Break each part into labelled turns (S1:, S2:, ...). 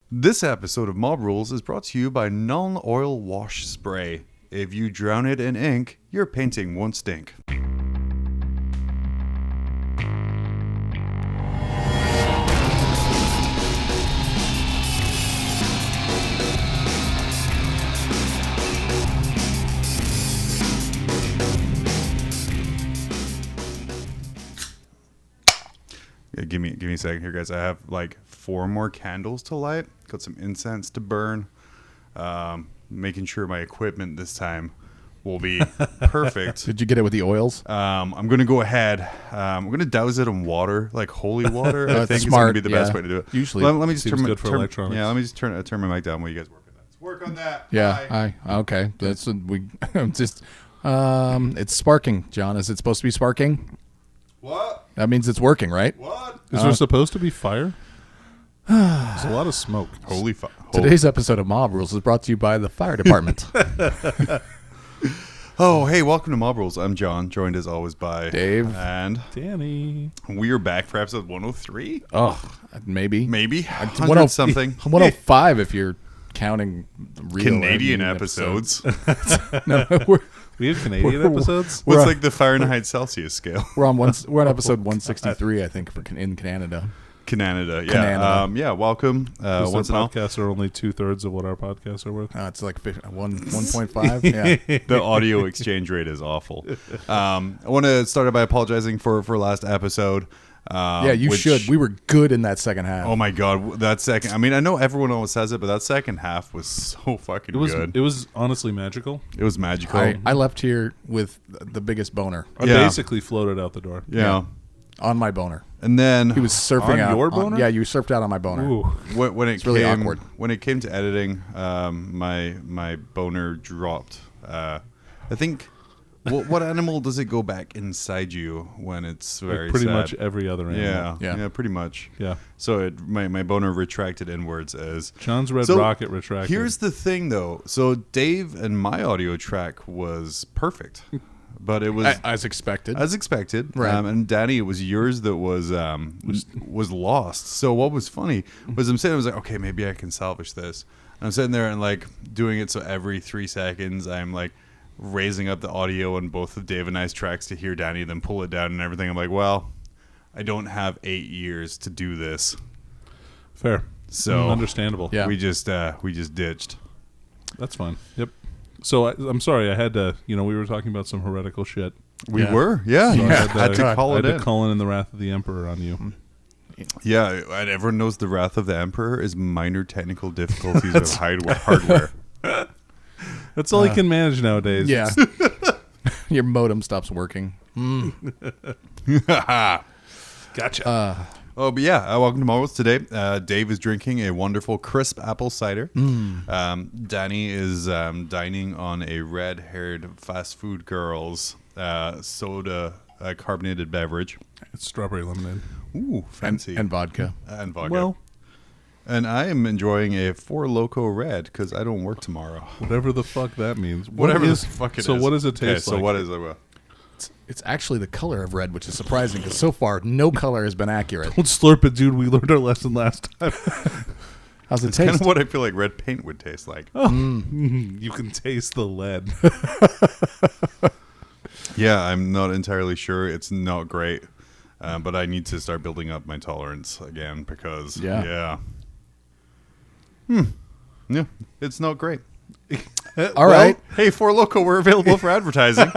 S1: This episode of Mob Rules is brought to you by Null Oil Wash Spray. If you drown it in ink, your painting won't stink. Yeah, give me a second here, guys. I have like 4 more candles to light. Got some incense to burn. Making sure my equipment this time will be perfect.
S2: Did you get it with the oils?
S1: I'm going to go ahead. I'm going to douse it in water, like holy water. I think it's going to be the best way to do it.
S2: Usually,
S1: let me just turn
S3: electronics.
S1: Yeah, let me just turn my mic down while you guys work on that. Let's work on that.
S2: Yeah, okay. That's we just. It's sparking, John. Is it supposed to be sparking?
S1: What?
S2: That means it's working, right?
S1: What?
S3: Is there supposed to be fire? There's a lot of smoke.
S1: Holy fuck.
S2: Today's episode of Mob Rules is brought to you by the fire department.
S1: Oh, hey, welcome to Mob Rules. I'm John, joined as always by
S2: Dave
S1: and
S3: Danny.
S1: We are back for episode 103.
S2: Oh, maybe
S1: 100 something.
S2: 105 if you're counting real
S1: Canadian episodes.
S2: No,
S3: We have Canadian episodes?
S1: What's like the Fahrenheit Celsius scale?
S2: we're on episode 163, I think, in Canada.
S1: Canada, yeah.
S2: Canada.
S1: Yeah, welcome.
S3: Once podcasts are only 2/3 of what our podcasts are worth.
S2: It's like 1.5. Yeah.
S1: The audio exchange rate is awful. I want to start by apologizing for last episode.
S2: Yeah, you should. We were good in that second half.
S1: Oh my god, that second. I mean, I know everyone always says it, but that second half was so fucking good.
S3: It was honestly magical.
S1: It was magical.
S2: I left here with the biggest boner.
S3: I basically floated out the door.
S1: Yeah.
S2: On my boner.
S1: And then
S2: He was surfing
S3: On
S2: out.
S3: your boner?
S2: Yeah, you surfed out on my boner.
S3: Ooh.
S1: when it
S2: It's really
S1: came
S2: awkward.
S1: when it came to editing, my boner dropped. I think. What animal does it go back inside you when it's very
S3: Pretty
S1: sad?
S3: much every other animal.
S1: Yeah, pretty much.
S3: Yeah.
S1: So my boner retracted inwards as
S3: John's red
S1: So,
S3: rocket retracted.
S1: Here's the thing, though. So Dave and my audio track was perfect, but it was
S2: As expected.
S1: as expected.
S2: Right.
S1: And Danny, it was yours that was lost. So what was funny was I'm sitting, I was like, okay, maybe I can salvage this. And I'm sitting there and like doing it so every 3 seconds I'm like raising up the audio on both of Dave and I's tracks to hear Danny, then pull it down and everything. I'm like, well, I don't have 8 years to do this.
S3: Fair.
S1: So
S3: understandable.
S2: Yeah.
S1: we just ditched.
S3: That's fine. Yep. So I'm sorry. I had to. We were talking about some heretical shit.
S1: We
S2: Yeah.
S1: were, yeah.
S3: So
S1: You had to call
S3: I
S1: it
S3: had
S1: in.
S3: to call in the wrath of the emperor on you.
S1: Yeah, and everyone knows the wrath of the emperor is minor technical difficulties of hardware.
S3: That's all he can manage nowadays.
S2: Yeah. Your modem stops working.
S3: Gotcha.
S1: Oh, but yeah, welcome to Marvel's today. Dave is drinking a wonderful crisp apple cider. Danny is dining on a red-haired fast food girl's soda carbonated beverage.
S3: It's strawberry lemonade.
S1: Ooh, fancy.
S2: And vodka.
S1: And vodka.
S3: Well,
S1: and I am enjoying a Four Loko Red because I don't work tomorrow.
S3: whatever the fuck that means.
S1: Whatever the fuck it is.
S3: So what does it
S1: Okay,
S3: taste
S1: so
S3: like?
S1: what is it?
S2: It's actually the color of red, which is surprising because so far no color has been accurate.
S3: Don't slurp it, dude. We learned our lesson last time.
S2: How's it
S1: Kind
S2: taste?
S1: of what I feel like red paint would taste like.
S3: You can taste the lead.
S1: Yeah, I'm not entirely sure. It's not great, but I need to start building up my tolerance again because, yeah, it's not great.
S2: All right.
S1: Hey, Four Loko, we're available for advertising.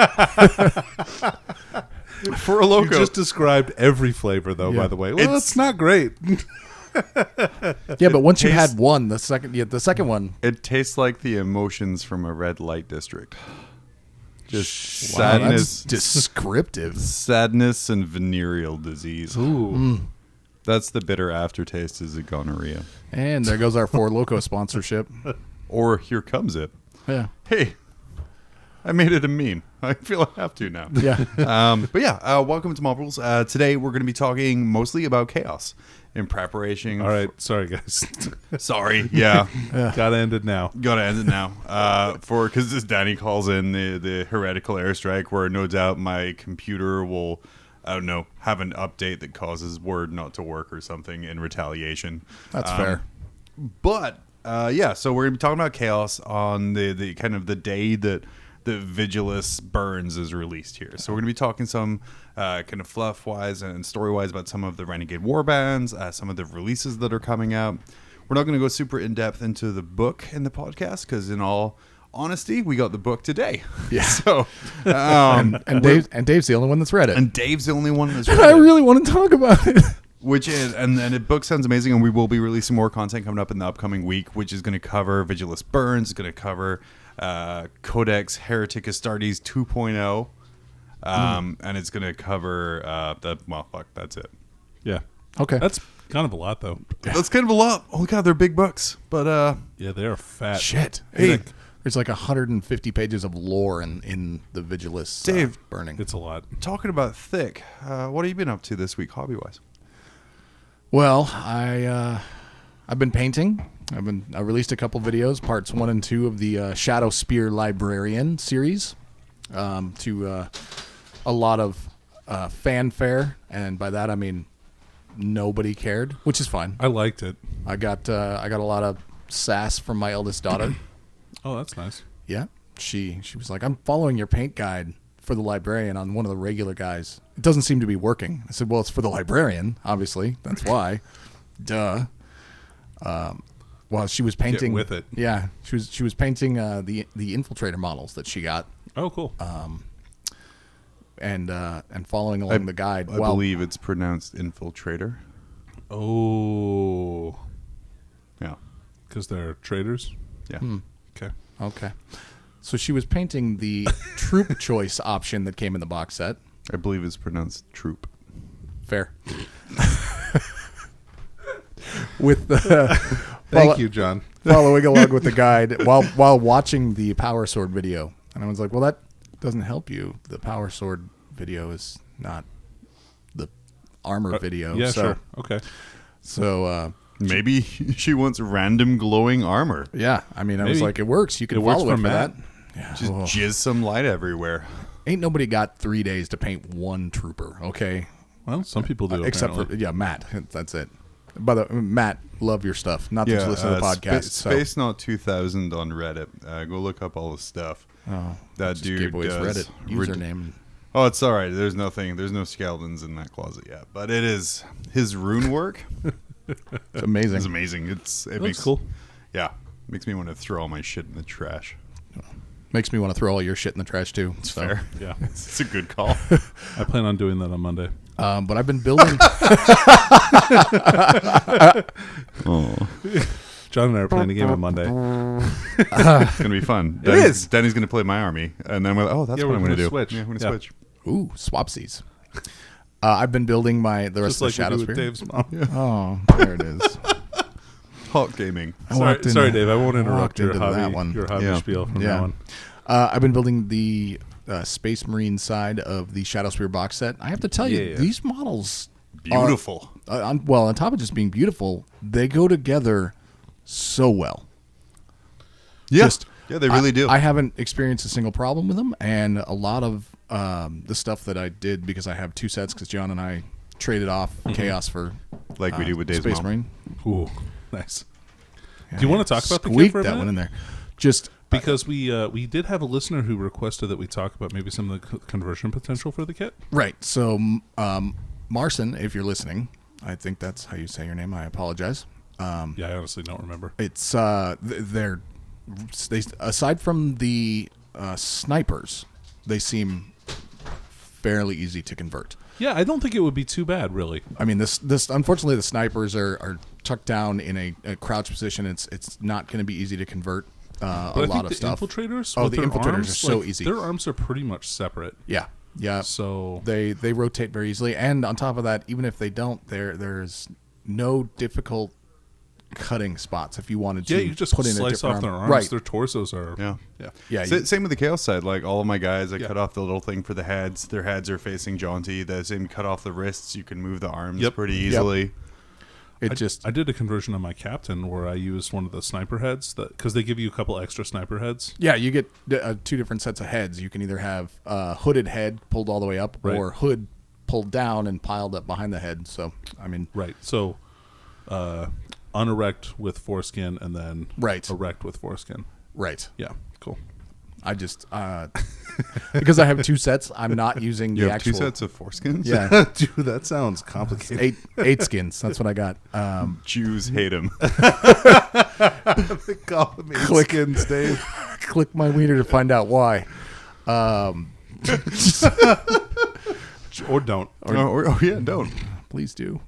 S1: Four
S3: You
S1: Loko.
S3: just described every flavor, though.
S2: Yeah.
S3: By the way, well, it's not great.
S2: Yeah, but once you
S1: Taste-
S2: had one, the second one.
S1: It tastes like the emotions from a red light district. Just
S2: Wow, that's
S1: sadness,
S2: descriptive.
S1: sadness, and venereal disease.
S3: Ooh,
S1: That's the bitter aftertaste is a gonorrhea.
S2: And there goes our Four Loko sponsorship.
S1: Or here comes it.
S2: Yeah.
S1: Hey, I made it a meme. I feel I have to now.
S2: Yeah.
S1: But yeah, welcome to Mob Rules. Today we're going to be talking mostly about chaos in preparation.
S3: all right. Sorry, guys.
S1: Sorry. Yeah.
S3: Gotta end it now.
S1: Gotta end it now. Because this Danny calls in the heretical airstrike where no doubt my computer will, I don't know, have an update that causes Word not to work or something in retaliation.
S2: That's fair.
S1: But so we're gonna be talking about Chaos on the kind of the day that Vigilus Burns is released here. So we're gonna be talking some kind of fluff wise and story wise about some of the Renegade warbands, some of the releases that are coming out. We're not gonna go super in depth into the book in the podcast because, in all honesty, we got the book today.
S2: Yeah.
S1: So
S2: and Dave's the only one that's read it.
S1: And Dave's the only one that's
S2: And
S1: read
S2: I really want to talk about it.
S1: Which is, and the book sounds amazing, and we will be releasing more content coming up in the upcoming week, which is going to cover Vigilus Burns, it's going to cover Codex Heretic Astartes 2.0, and it's going to cover that's it.
S3: Yeah.
S2: Okay.
S3: That's kind of a lot, though.
S1: That's kind of a lot. Oh god, they're big books, but
S3: Yeah, they are fat.
S2: Shit.
S1: Hey.
S2: There's like 150 pages of lore in the Vigilus
S1: Dave,
S2: burning.
S3: It's a lot.
S1: talking about thick, what have you been up to this week, hobby wise?
S2: Well, I've been painting. I released a couple videos, parts 1 and 2 of the Shadow Spear Librarian series, to a lot of fanfare, and by that I mean nobody cared, which is fine.
S3: I liked it.
S2: I got a lot of sass from my eldest daughter.
S3: Oh, that's nice.
S2: Yeah, she was like, "I'm following your paint guide for the librarian on one of the regular guys. It doesn't seem to be working." I said, "Well, it's for the librarian, obviously. That's why." Duh. Well, she was painting
S3: with it.
S2: Yeah, she was painting the infiltrator models that she got,
S3: Oh, cool.
S2: and following along the guide.
S1: I believe it's pronounced infiltrator.
S3: Oh,
S1: Yeah.
S3: because they're traders.
S1: Yeah.
S3: Okay.
S2: Okay. So she was painting the troop choice option that came in the box set.
S1: I believe it's pronounced troop.
S2: Fair. With the
S3: Thank you, John.
S2: following along with the guide while watching the Power Sword video, and I was like, "Well, that doesn't help you. The Power Sword video is not the armor video."
S3: Yeah,
S2: so,
S3: sure. Okay.
S2: So
S1: Maybe she wants random glowing armor.
S2: yeah, I mean, I was
S3: Maybe.
S2: like, "It works. You can
S3: It works
S2: follow it
S3: for
S2: for
S3: Matt.
S2: that." Yeah.
S1: Just
S2: Oh.
S1: jizz some light everywhere.
S2: Ain't nobody got 3 days to paint one trooper, okay?
S3: Well, some people do.
S2: Except for
S3: apparently.
S2: Matt. That's it. By the Matt, love your stuff. Not that you listen to the podcast.
S1: Space Not 2000 on Reddit. Go look up all the stuff.
S2: Oh,
S1: That
S2: just
S1: dude
S2: gave away his
S1: does
S2: Reddit username.
S1: Oh, it's all right. There's no skeletons in that closet yet, but it is his rune work.
S2: It's amazing.
S1: It's amazing. It
S3: Looks
S1: makes
S3: cool.
S1: Yeah, makes me want to throw all my shit in the trash.
S2: Makes me want to throw all your shit in the trash too. So.
S1: Fair.
S3: Yeah.
S1: It's a good call.
S3: I plan on doing that on Monday.
S2: But I've been building.
S1: Oh,
S3: John and I are playing a game on Monday.
S1: it's gonna be fun.
S3: It is.
S1: Danny's gonna play my army, and then we're like, oh, that's
S3: Yeah,
S1: what
S3: we're
S1: I'm gonna
S3: gonna
S1: do.
S3: switch.
S1: Yeah, I'm gonna
S3: Yeah.
S1: switch.
S2: Ooh, swapsies. I've been building the rest
S3: Just
S2: of
S3: like
S2: the Shadow
S3: we do with
S2: Spear.
S3: Dave's mom.
S2: Oh, there it is.
S1: Hot gaming.
S3: Sorry, Dave. I won't interrupt
S2: walked
S3: your
S2: into
S3: hobby,
S2: that one.
S3: your hobby
S1: Yeah.
S3: spiel from
S2: Yeah.
S3: now on.
S2: I've been building the Space Marine side of the Shadow Spear box set. I have to tell you,
S3: Yeah.
S2: these models,
S1: Beautiful.
S2: on top of just being beautiful, they go together so well.
S1: Yeah, they really do.
S2: I haven't experienced a single problem with them, and a lot of the stuff that I did, because I have 2 sets, because John and I traded off Chaos for
S1: Like we do with Dave's
S2: Space
S1: mom.
S2: Marine.
S3: Ooh, nice. Do you want to talk about the kit
S2: Squeak
S3: for a
S2: that
S3: minute?
S2: one in there? Just
S3: Because we did have a listener who requested that we talk about maybe some of the conversion potential for the kit.
S2: right. So, Marcin, if you're listening, I think that's how you say your name. I apologize.
S3: Yeah, I honestly don't remember.
S2: It's they aside from the snipers, they seem fairly easy to convert.
S3: Yeah, I don't think it would be too bad, really.
S2: I mean, this unfortunately the snipers are tucked down in a crouch position. It's not going to be easy to convert
S3: But
S2: a
S3: I
S2: lot
S3: think
S2: of
S3: the
S2: stuff.
S3: infiltrators.
S2: Oh,
S3: with
S2: the
S3: their
S2: infiltrators
S3: arms,
S2: are so
S3: like,
S2: easy.
S3: Their arms are pretty much separate.
S2: Yeah.
S3: So
S2: They rotate very easily, and on top of that, even if they don't, there's no difficult cutting spots if you wanted to.
S3: yeah, you just
S2: put in a
S3: slice
S2: different
S3: off their
S2: arm.
S3: arms.
S2: Right.
S3: Their torsos are.
S1: Yeah.
S2: Yeah.
S1: Same with the Chaos side. Like all of my guys, I
S3: Yeah.
S1: cut off the little thing for the heads. Their heads are facing jaunty. The same cut off the wrists. You can move the arms
S3: Yep.
S1: pretty easily.
S3: I did a conversion on my captain where I used one of the sniper heads because they give you a couple extra sniper heads.
S2: Yeah, you get 2 different sets of heads. You can either have hooded head pulled all the way up,
S3: Right.
S2: or hood pulled down and piled up behind the head. So, I mean,
S3: Right. So unerect with foreskin and then
S2: Right.
S3: erect with foreskin.
S2: Right.
S3: Yeah, cool.
S2: I just because I have 2 sets, I'm not using
S1: You
S2: the
S1: have
S2: actual
S1: 2 sets of foreskins?
S2: Yeah,
S3: Dude, that sounds complicated.
S2: eight skins. That's what I got.
S1: Jews hate him.
S3: They call them
S2: Click.
S3: skins, Dave.
S2: Click my wiener to find out why.
S3: Or don't.
S1: Don't.
S2: Please do.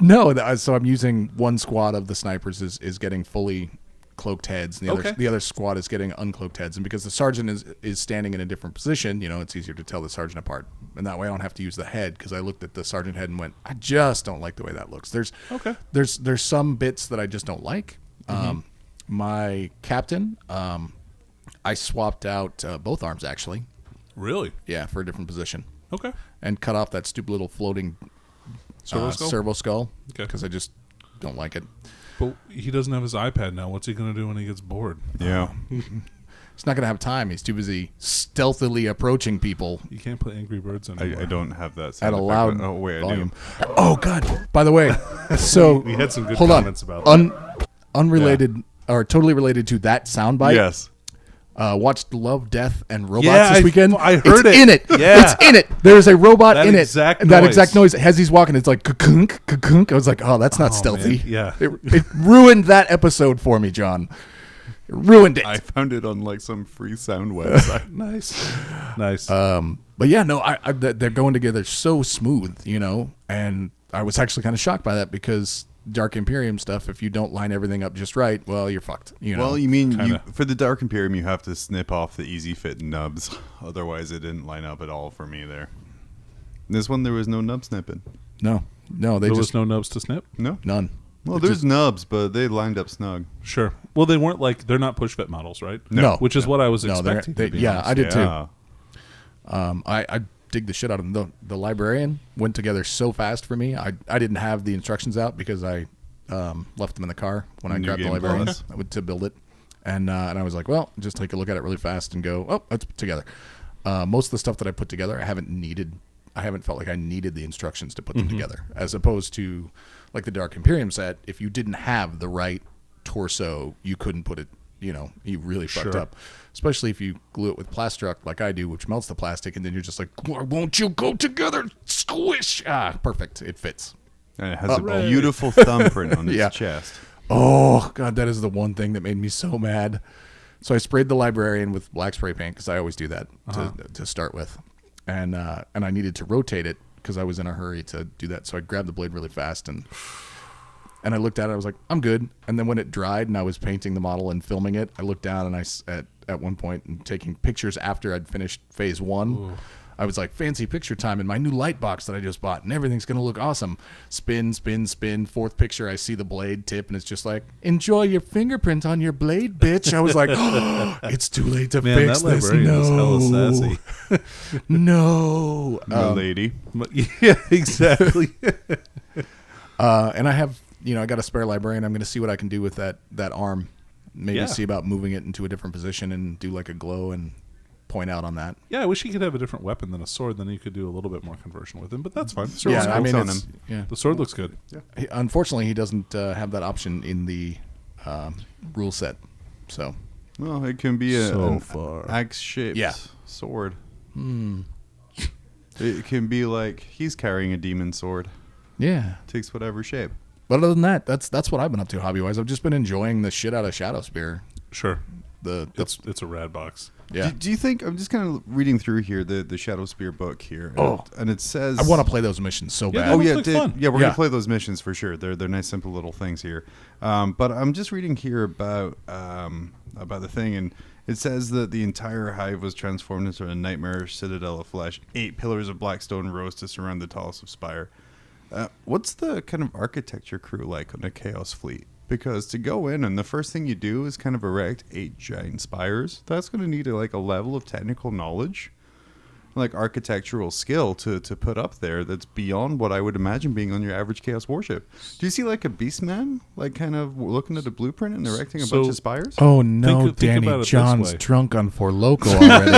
S2: No, so I'm using one squad of the snipers is getting fully cloaked heads, and the other squad is getting uncloaked heads. And because the sergeant is standing in a different position, it's easier to tell the sergeant apart. And that way I don't have to use the head, because I looked at the sergeant head and went, I just don't like the way that looks. There's some bits that I just don't like. My captain, I swapped out both arms, actually.
S3: Really?
S2: Yeah, for a different position.
S3: Okay.
S2: And cut off that stupid little floating servo skull, because I just don't like it.
S3: But he doesn't have his iPad now. What's he going to do when he gets bored?
S1: Yeah.
S2: He's not going to have time. He's too busy stealthily approaching people.
S3: You can't play Angry Birds anymore.
S1: I don't have that
S2: At
S1: sound
S2: a
S1: effect,
S2: loud
S1: but- wait,
S2: volume. Oh, God. By the way, so...
S3: We had some good
S2: hold
S3: comments
S2: on.
S3: about that.
S2: Unrelated, or totally related to that soundbite.
S1: Yes.
S2: Watched Love, Death, and Robots
S3: Yeah,
S2: this weekend.
S3: I heard
S2: it's
S3: it.
S2: in it.
S3: Yeah.
S2: It's in it. There's a robot
S3: That
S2: in it.
S3: exact
S2: And that
S3: noise.
S2: exact noise. As he's walking, it's like ka-kunk, ka-kunk. I was like, oh, that's not stealthy.
S3: man. Yeah.
S2: It ruined that episode for me, John. It ruined it.
S1: I found it on like some free sound website.
S3: Nice.
S2: But yeah, no, they're going together so smooth, and I was actually kind of shocked by that, because Dark Imperium stuff, if you don't line everything up just right, well, you're fucked.
S1: Well, you mean
S3: Kinda.
S1: for the Dark Imperium, you have to snip off the easy fit nubs. Otherwise, it didn't line up at all for me there. This one, there was no nub snipping.
S2: No, they
S3: there
S2: just
S3: was no nubs to snip?
S1: No?
S2: none.
S1: Well, there's nubs, but they lined up snug.
S3: Sure. Well, they weren't they're not push fit models, right?
S2: No.
S3: Which is what I was
S2: No,
S3: expecting. to be
S2: yeah,
S3: honest.
S2: I did
S1: Yeah.
S2: too. I dig the shit out of them. The librarian went together so fast for me. I didn't have the instructions out, because I left them in the car when I
S1: New
S2: grabbed the
S1: Game
S2: librarian
S1: Plus.
S2: to build it, and I was like, well, just take a look at it really fast and go, oh, it's put together. Most of the stuff that I put together, I haven't felt like I needed the instructions to put them together, as opposed to like the Dark Imperium set. If you didn't have the right torso, you couldn't put it. You really fucked up. Especially if you glue it with Plastruct like I do, which melts the plastic, and then you're just like, why won't you go together? Squish! Perfect. It fits.
S1: And it has a beautiful thumbprint on its
S2: Yeah.
S1: chest.
S2: Oh, God, that is the one thing that made me so mad. So I sprayed the librarian with black spray paint, because I always do that to start with. And I needed to rotate it, because I was in a hurry to do that. So I grabbed the blade really fast, and I looked at it. I was like, I'm good. And then when it dried and I was painting the model and filming it, I looked down, and at one point, and taking pictures after I'd finished phase 1, ooh, I was like, fancy picture time in my new light box that I just bought, and everything's going to look awesome. Spin, spin, spin. Fourth picture, I see the blade tip, and it's just like, enjoy your fingerprint on your blade, bitch. I was like, oh, it's too late to fix
S3: that
S2: this.
S3: librarian is hella sassy.
S2: No.
S1: Lady.
S3: Yeah, exactly.
S2: And I have, I got a spare librarian. I'm going to see what I can do with that arm. Maybe see about moving it into a different position and do like a glow and point out on that.
S3: Yeah, I wish he could have a different weapon than a sword. Then you could do a little bit more conversion with him. But that's fine.
S2: Yeah, I mean,
S1: on
S3: The sword looks good.
S2: Yeah. Unfortunately, he doesn't have that option in the rule set. So,
S1: well, it can be
S3: So
S1: an
S3: far.
S1: axe-shaped sword. It can be like he's carrying a demon sword.
S2: yeah.
S1: Takes whatever shape.
S2: But other than that, that's what I've been up to hobby-wise. I've just been enjoying the shit out of Shadow Spear.
S3: Sure.
S2: It's
S3: It's a rad box.
S2: yeah.
S1: Do you think, I'm just kind of reading through here, the Shadow Spear book here. And it says...
S2: I want to play those missions so bad.
S3: that looks like fun.
S1: Yeah, we're
S2: Yeah.
S1: going to play those missions for sure. They're nice, simple little things here. But I'm just reading here about the thing, and it says that the entire hive was transformed into a nightmarish citadel of flesh. 8 pillars of black stone rose to surround the tallest of spire. What's the kind of architecture crew like on a Chaos fleet? Because to go in and the first thing you do is kind of erect 8 giant spires. That's going to need a level of technical knowledge, like architectural skill to put up there that's beyond what I would imagine being on your average Chaos warship. Do you see like a Beastman, like kind of looking at a blueprint and erecting a bunch of spires?
S2: Oh no,
S3: Think about it
S2: Danny
S3: this
S2: John's
S3: way.
S2: drunk on Four Loko already.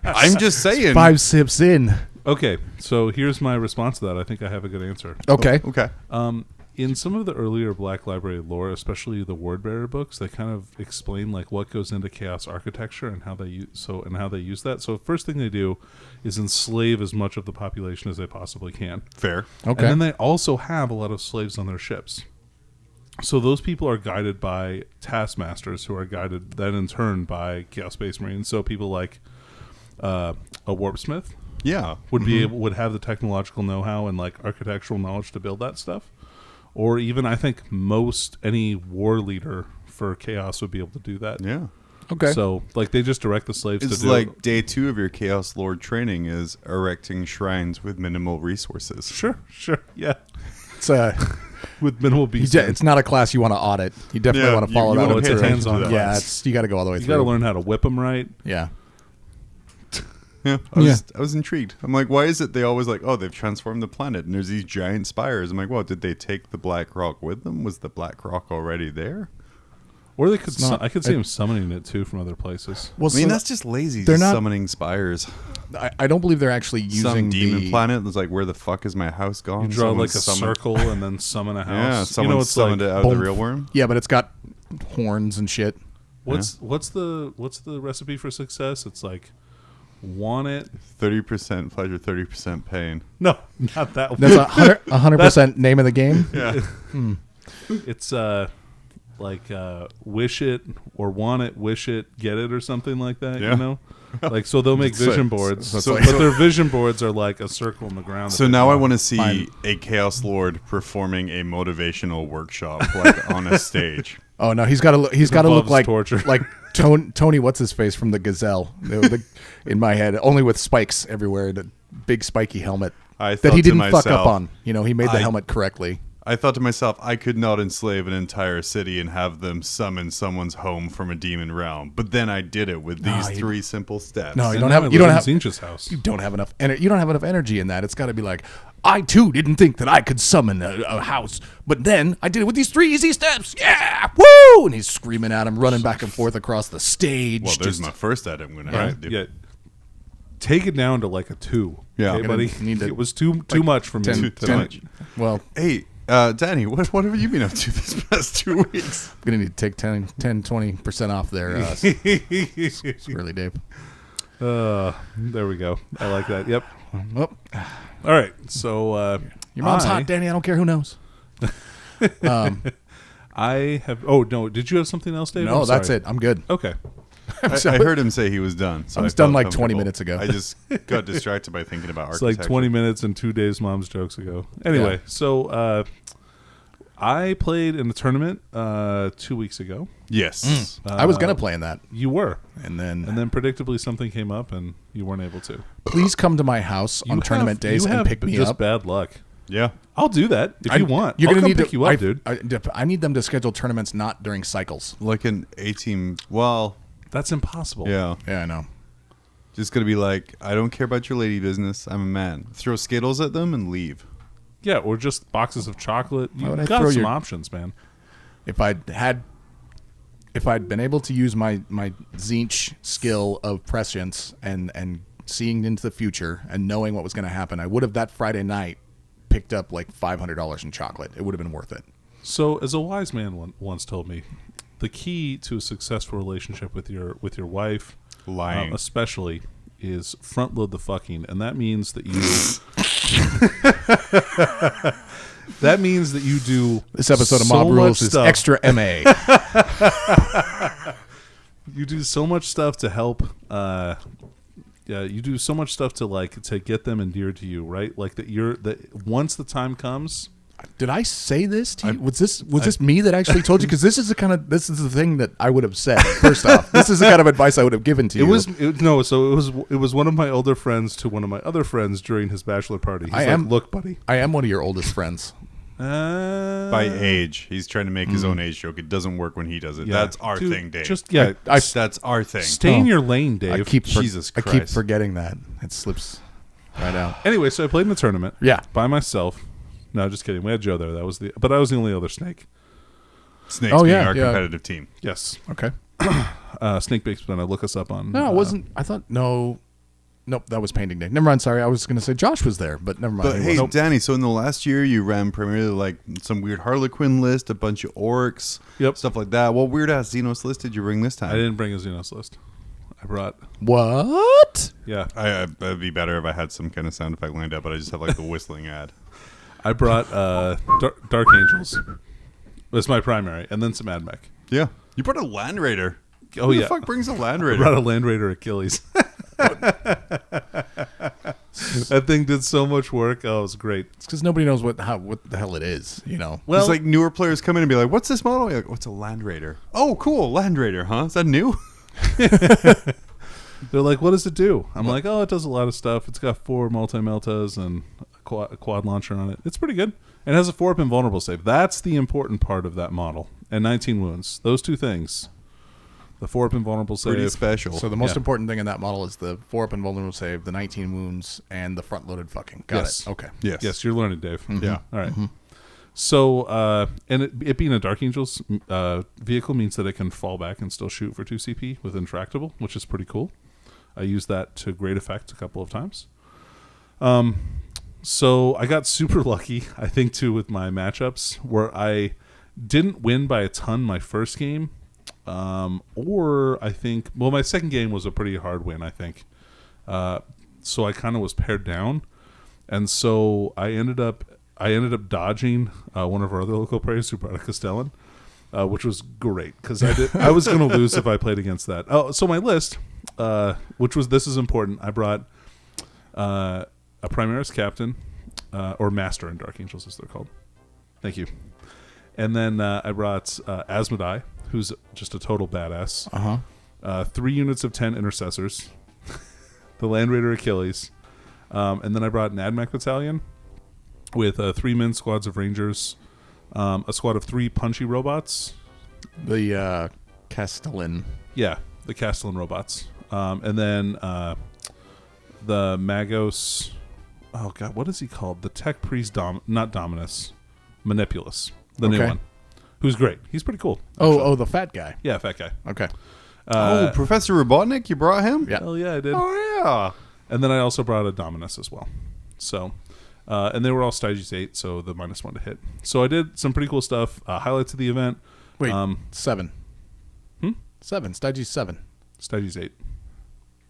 S1: I'm just saying.
S2: 5 sips in.
S3: Okay, so here's my response to that. I think I have a good answer.
S2: Okay.
S1: Okay.
S3: In some of the earlier Black Library lore, especially the Wordbearer books, they kind of explain like what goes into chaos architecture and how they use that. So first thing they do is enslave as much of the population as they possibly can.
S1: Fair.
S2: Okay.
S3: And then they also have a lot of slaves on their ships. So those people are guided by taskmasters who are guided then in turn by Chaos Space Marines. So people like a warpsmith
S1: Yeah.
S3: would have the technological know-how and like architectural knowledge to build that stuff. Or even I think any war leader for Chaos would be able to do that.
S1: Yeah.
S2: Okay.
S3: So like they just direct the slaves
S1: It's
S3: to do
S1: like day 2 of your Chaos Lord training is erecting shrines with minimal resources.
S3: Sure, yeah.
S2: It's
S3: With minimal beast.
S2: it's not a class you want to audit. You definitely want to follow
S1: you
S2: that.
S1: wanna
S2: one
S1: pay
S2: through.
S1: attention to that.
S2: Yeah, you got to go all the way
S3: You
S2: through.
S3: got to learn how to whip them right.
S2: Yeah.
S1: Yeah, I was intrigued. I'm like, why is it they always like, oh, they've transformed the planet and there's these giant spires? I'm like, well, did they take the Black Rock with them? Was the Black Rock already there?
S3: Or they could. I could see
S2: it-
S3: them summoning it too from other places.
S2: Well,
S1: I mean,
S2: so
S1: that's just lazy.
S2: they're
S1: Just
S2: not-
S1: summoning spires.
S2: I don't believe they're actually using
S1: Some demon
S2: the
S1: planet that's like, where the fuck is my house gone?
S3: You draw
S1: Someone
S3: like a
S1: summoned-
S3: circle and then summon a house.
S1: Yeah, someone
S3: it's
S1: summoned
S3: like,
S1: it out of the
S2: boom.
S1: real worm.
S2: Yeah, but it's got horns and shit.
S3: What's the recipe for success? It's like want it.
S1: 30% pleasure, 30% pain.
S3: No, not that one.
S2: That's 100% name of the game.
S1: Yeah.
S3: It's like wish it or want it, wish it, get it or something like that.
S1: Yeah.
S3: You know, like so they'll make
S1: So-
S3: vision boards,
S1: so-
S3: but their vision boards are like a circle in the ground.
S1: So now I want to see a Chaos Lord performing a motivational workshop like on a stage.
S2: Oh no, he's got to look
S3: involves
S2: like
S3: torture.
S2: like Tony. What's his face from the Gazelle? In my head, only with spikes everywhere. The big spiky helmet
S1: I
S2: that
S1: thought
S2: he
S1: to
S2: didn't fuck
S1: myself,
S2: up on. You know, he made the
S1: I-
S2: helmet correctly.
S1: I thought to myself, I could not enslave an entire city and have them summon someone's home from a demon realm. But then I did it with these 3 simple steps.
S2: No,
S3: And
S2: you don't
S3: now
S2: have.
S3: I
S2: You don't
S3: live
S2: have.
S3: in Zinch's house.
S2: You don't have enough. You don't have enough energy in that. It's got to be like, I too didn't think that I could summon a house, but then I did it with these 3 easy steps. Yeah, woo! And he's screaming at him, running back and forth across the stage.
S1: Well, there's
S2: just-
S1: my first item I'm going to have to do.
S3: Yeah. Take it down to like a 2.
S1: Yeah.
S3: okay,
S1: I'm
S3: buddy.
S2: need to-
S3: It was too much for me
S2: 10
S3: tonight.
S2: Well,
S1: Hey, Danny, what have you been up to this past 2 weeks?
S2: I'm gonna need to take 20% off there. Really, Dave.
S3: There we go. I like that. Yep.
S2: Oh,
S3: All right. So
S2: your mom's
S3: I
S2: hot, Danny. I don't care who knows.
S3: I have. Oh no! Did you have something else, Dave?
S2: No,
S3: I'm
S2: that's
S3: sorry.
S2: it. I'm good.
S3: Okay.
S1: I heard him say he was done. So
S2: I was
S1: felt
S2: done like 20
S1: comfortable.
S2: minutes ago.
S1: I just got distracted by thinking about
S3: It's
S1: architecture.
S3: like 20 minutes and 2 days mom's jokes ago. Anyway,
S2: Yeah.
S3: so I played in the tournament 2 weeks ago.
S1: Yes.
S2: I was gonna play in that,
S3: You were,
S2: and then
S3: and then predictably something came up and you weren't able to.
S2: please come to my house on tournament days
S3: you
S2: and
S3: have
S2: pick me
S3: just
S2: up.
S3: bad luck.
S1: Yeah.
S3: I'll do that if you want.
S2: You're
S3: I'll
S2: gonna
S3: come
S2: need
S3: pick
S2: to,
S3: you up, dude.
S2: I need them to schedule tournaments not during cycles.
S1: Like an A-team. Well,
S3: That's impossible.
S1: yeah.
S2: Yeah, I know.
S1: Just going to be like, I don't care about your lady business. I'm a man. Throw Skittles at them and leave.
S3: Yeah, or just boxes of chocolate.
S2: Why would I
S3: You've got
S2: throw
S3: some
S2: your-
S3: options, man.
S2: If I'd been able to use my Zinch skill of prescience and seeing into the future and knowing what was going to happen, I would have that Friday night picked up like $500 in chocolate. It would have been worth it.
S3: So, as a wise man once told me, the key to a successful relationship with your wife,
S1: Lying.
S3: especially, is front load the fucking, and that means that you. That means that you do.
S2: This episode of
S3: so
S2: Mob
S3: much
S2: Rules is
S3: stuff.
S2: extra MA.
S3: You do so much stuff to help. Yeah, you do so much stuff to get them endeared to you, right? Like that once the time comes.
S2: Did I say this to you? Was this me that actually told you? Because this is the thing that I would have said. First off, this is the kind of advice I would have given to you.
S3: It was one of my older friends to one of my other friends during his bachelor party. He's look, buddy.
S2: I am one of your oldest friends.
S1: By age. He's trying to make his own age joke. It doesn't work when he does it.
S3: Yeah.
S1: That's our
S3: Dude,
S1: thing, Dave.
S3: Just yeah,
S1: That's our thing.
S3: stay in your lane, Dave.
S2: I keep
S1: Jesus
S2: I keep
S1: Christ.
S2: forgetting that. It slips right out.
S3: Anyway, so I played in the tournament.
S2: Yeah.
S3: By myself. No, just kidding. We had Joe there. But I was the only other snake.
S1: Snakes
S2: Oh,
S1: being
S2: yeah,
S1: our
S2: yeah.
S1: competitive team.
S3: Yes.
S2: Okay.
S3: Snake Bakes, but look us up on.
S2: No, it wasn't. I thought no. Nope, that was painting day. Never mind. Sorry, I was going to say Josh was there, but never mind.
S1: But hey, Danny, so in the last year, you ran primarily like some weird Harlequin list, a bunch of orcs, stuff like that. What weird ass Xenos list did you bring this time?
S3: I didn't bring a Xenos list. I brought...
S2: What?
S3: Yeah.
S1: It'd be better if I had some kind of sound effect lined up, but I just have like the whistling ad.
S3: I brought Dark Angels. That's my primary, and then some AdMech.
S1: Yeah. You brought a Land Raider.
S3: Oh,
S1: Who the fuck brings a Land Raider?
S3: I brought a Land Raider Achilles. That thing did so much work. Oh, it was great.
S2: It's because nobody knows what the hell it is, you know.
S1: Well, it's like newer players come in and be like, "What's this model?" You're like, "What's a Land Raider?" Oh, cool, Land Raider, huh? Is that new?
S3: They're like, "What does it do?" I'm like, "Oh, it does a lot of stuff. It's got 4 multi-meltas and a quad launcher on it. It's pretty good. And it has a 4-up invulnerable save. That's the important part of that model. And 19 wounds. Those two things." The 4-up invulnerable save.
S1: Pretty special.
S2: So the most important thing in that model is the 4-up invulnerable save, the 19 wounds, and the front-loaded fucking. Got it. Okay.
S1: Yes,
S3: you're learning, Dave.
S1: Mm-hmm. Yeah.
S3: All right. Mm-hmm. So, and it being a Dark Angels vehicle means that it can fall back and still shoot for 2 CP with Intractable, which is pretty cool. I used that to great effect a couple of times. So I got super lucky, I think, too, with my matchups, where I didn't win by a ton my first game. Or I think, well, my second game was a pretty hard win, I think. So I kind of was pared down. And so I ended up dodging one of our other local players who brought a Castellan, which was great because I was going to lose if I played against that. Oh, so my list, this is important. I brought a Primaris Captain, or Master in Dark Angels as they're called. Thank you. And then I brought Asmodai, who's just a total badass. 3 units of 10 intercessors, the Land Raider Achilles, and then I brought an AdMech battalion with 3 men squads of rangers, a squad of 3 punchy robots.
S2: The Castellan.
S3: Yeah, the Castellan robots. And then the Magos. Oh, God, what is he called? The Tech Priest, not Dominus, Manipulus, the new one. Who's great. He's pretty cool.
S2: Oh, the fat guy.
S3: Yeah, fat guy.
S2: Okay.
S1: Professor Robotnik, you brought him?
S2: Yeah.
S3: Hell yeah, I did.
S1: Oh, yeah.
S3: And then I also brought a Dominus as well. So, and they were all Styges 8, so the -1 to hit. So I did some pretty cool stuff. Highlights of the event.
S2: Wait, 7. 7. Styges 7.
S3: Styges 8.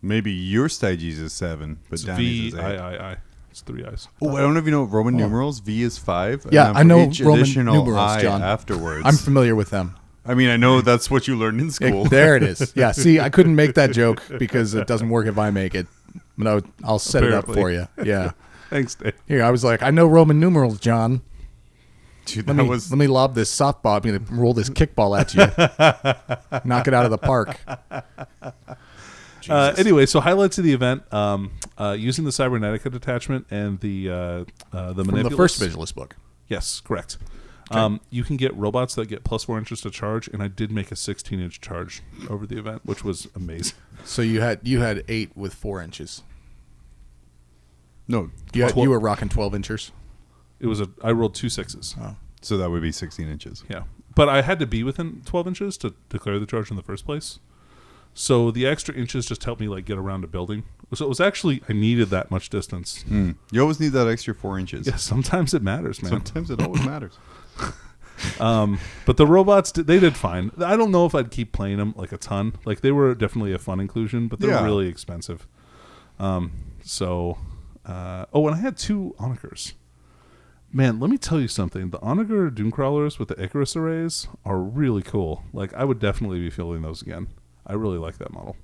S1: Maybe your Styges is 7, but Danny's is 8.
S3: V-I-I-I. It's 3 eyes.
S1: Oh, I don't know if you know Roman numerals. V is 5.
S2: Yeah, I know Roman
S1: additional
S2: numerals,
S1: I
S2: John.
S1: afterwards.
S2: I'm familiar with them.
S1: I mean, I know that's what you learned in school.
S2: There it is. Yeah, see, I couldn't make that joke because it doesn't work if I make it. No, I'll set it up for you. Yeah.
S3: Thanks, Dave.
S2: Here, I was like, I know Roman numerals, John.
S1: Dude,
S2: Let me lob this softball. I'm going to roll this kickball at you. Knock it out of the park.
S3: Anyway, so highlights of the event, using the Cybernetica detachment and the
S2: From
S3: Manipulus.
S2: the first Vigilus book.
S3: Yes, correct. Okay. You can get robots that get +4 inches to charge, and I did make a 16-inch charge over the event, which was amazing.
S2: So you had 8 with 4 inches.
S1: No,
S2: You were rocking 12 inchers.
S3: I rolled 2 6s.
S2: Oh.
S1: so that would be 16 inches.
S3: Yeah, but I had to be within 12 inches to declare the charge in the first place. So the extra inches just helped me get around a building. So it was actually, I needed that much distance.
S1: You always need that extra 4 inches.
S3: Yeah, sometimes it matters, man.
S1: Sometimes it always matters.
S3: But the robots, they did fine. I don't know if I'd keep playing them a ton. They were definitely a fun inclusion, but they're really expensive. And I had 2 Onagers. Man, let me tell you something. The Onager Doomcrawlers with the Icarus arrays are really cool. I would definitely be fielding those again. I really like that model.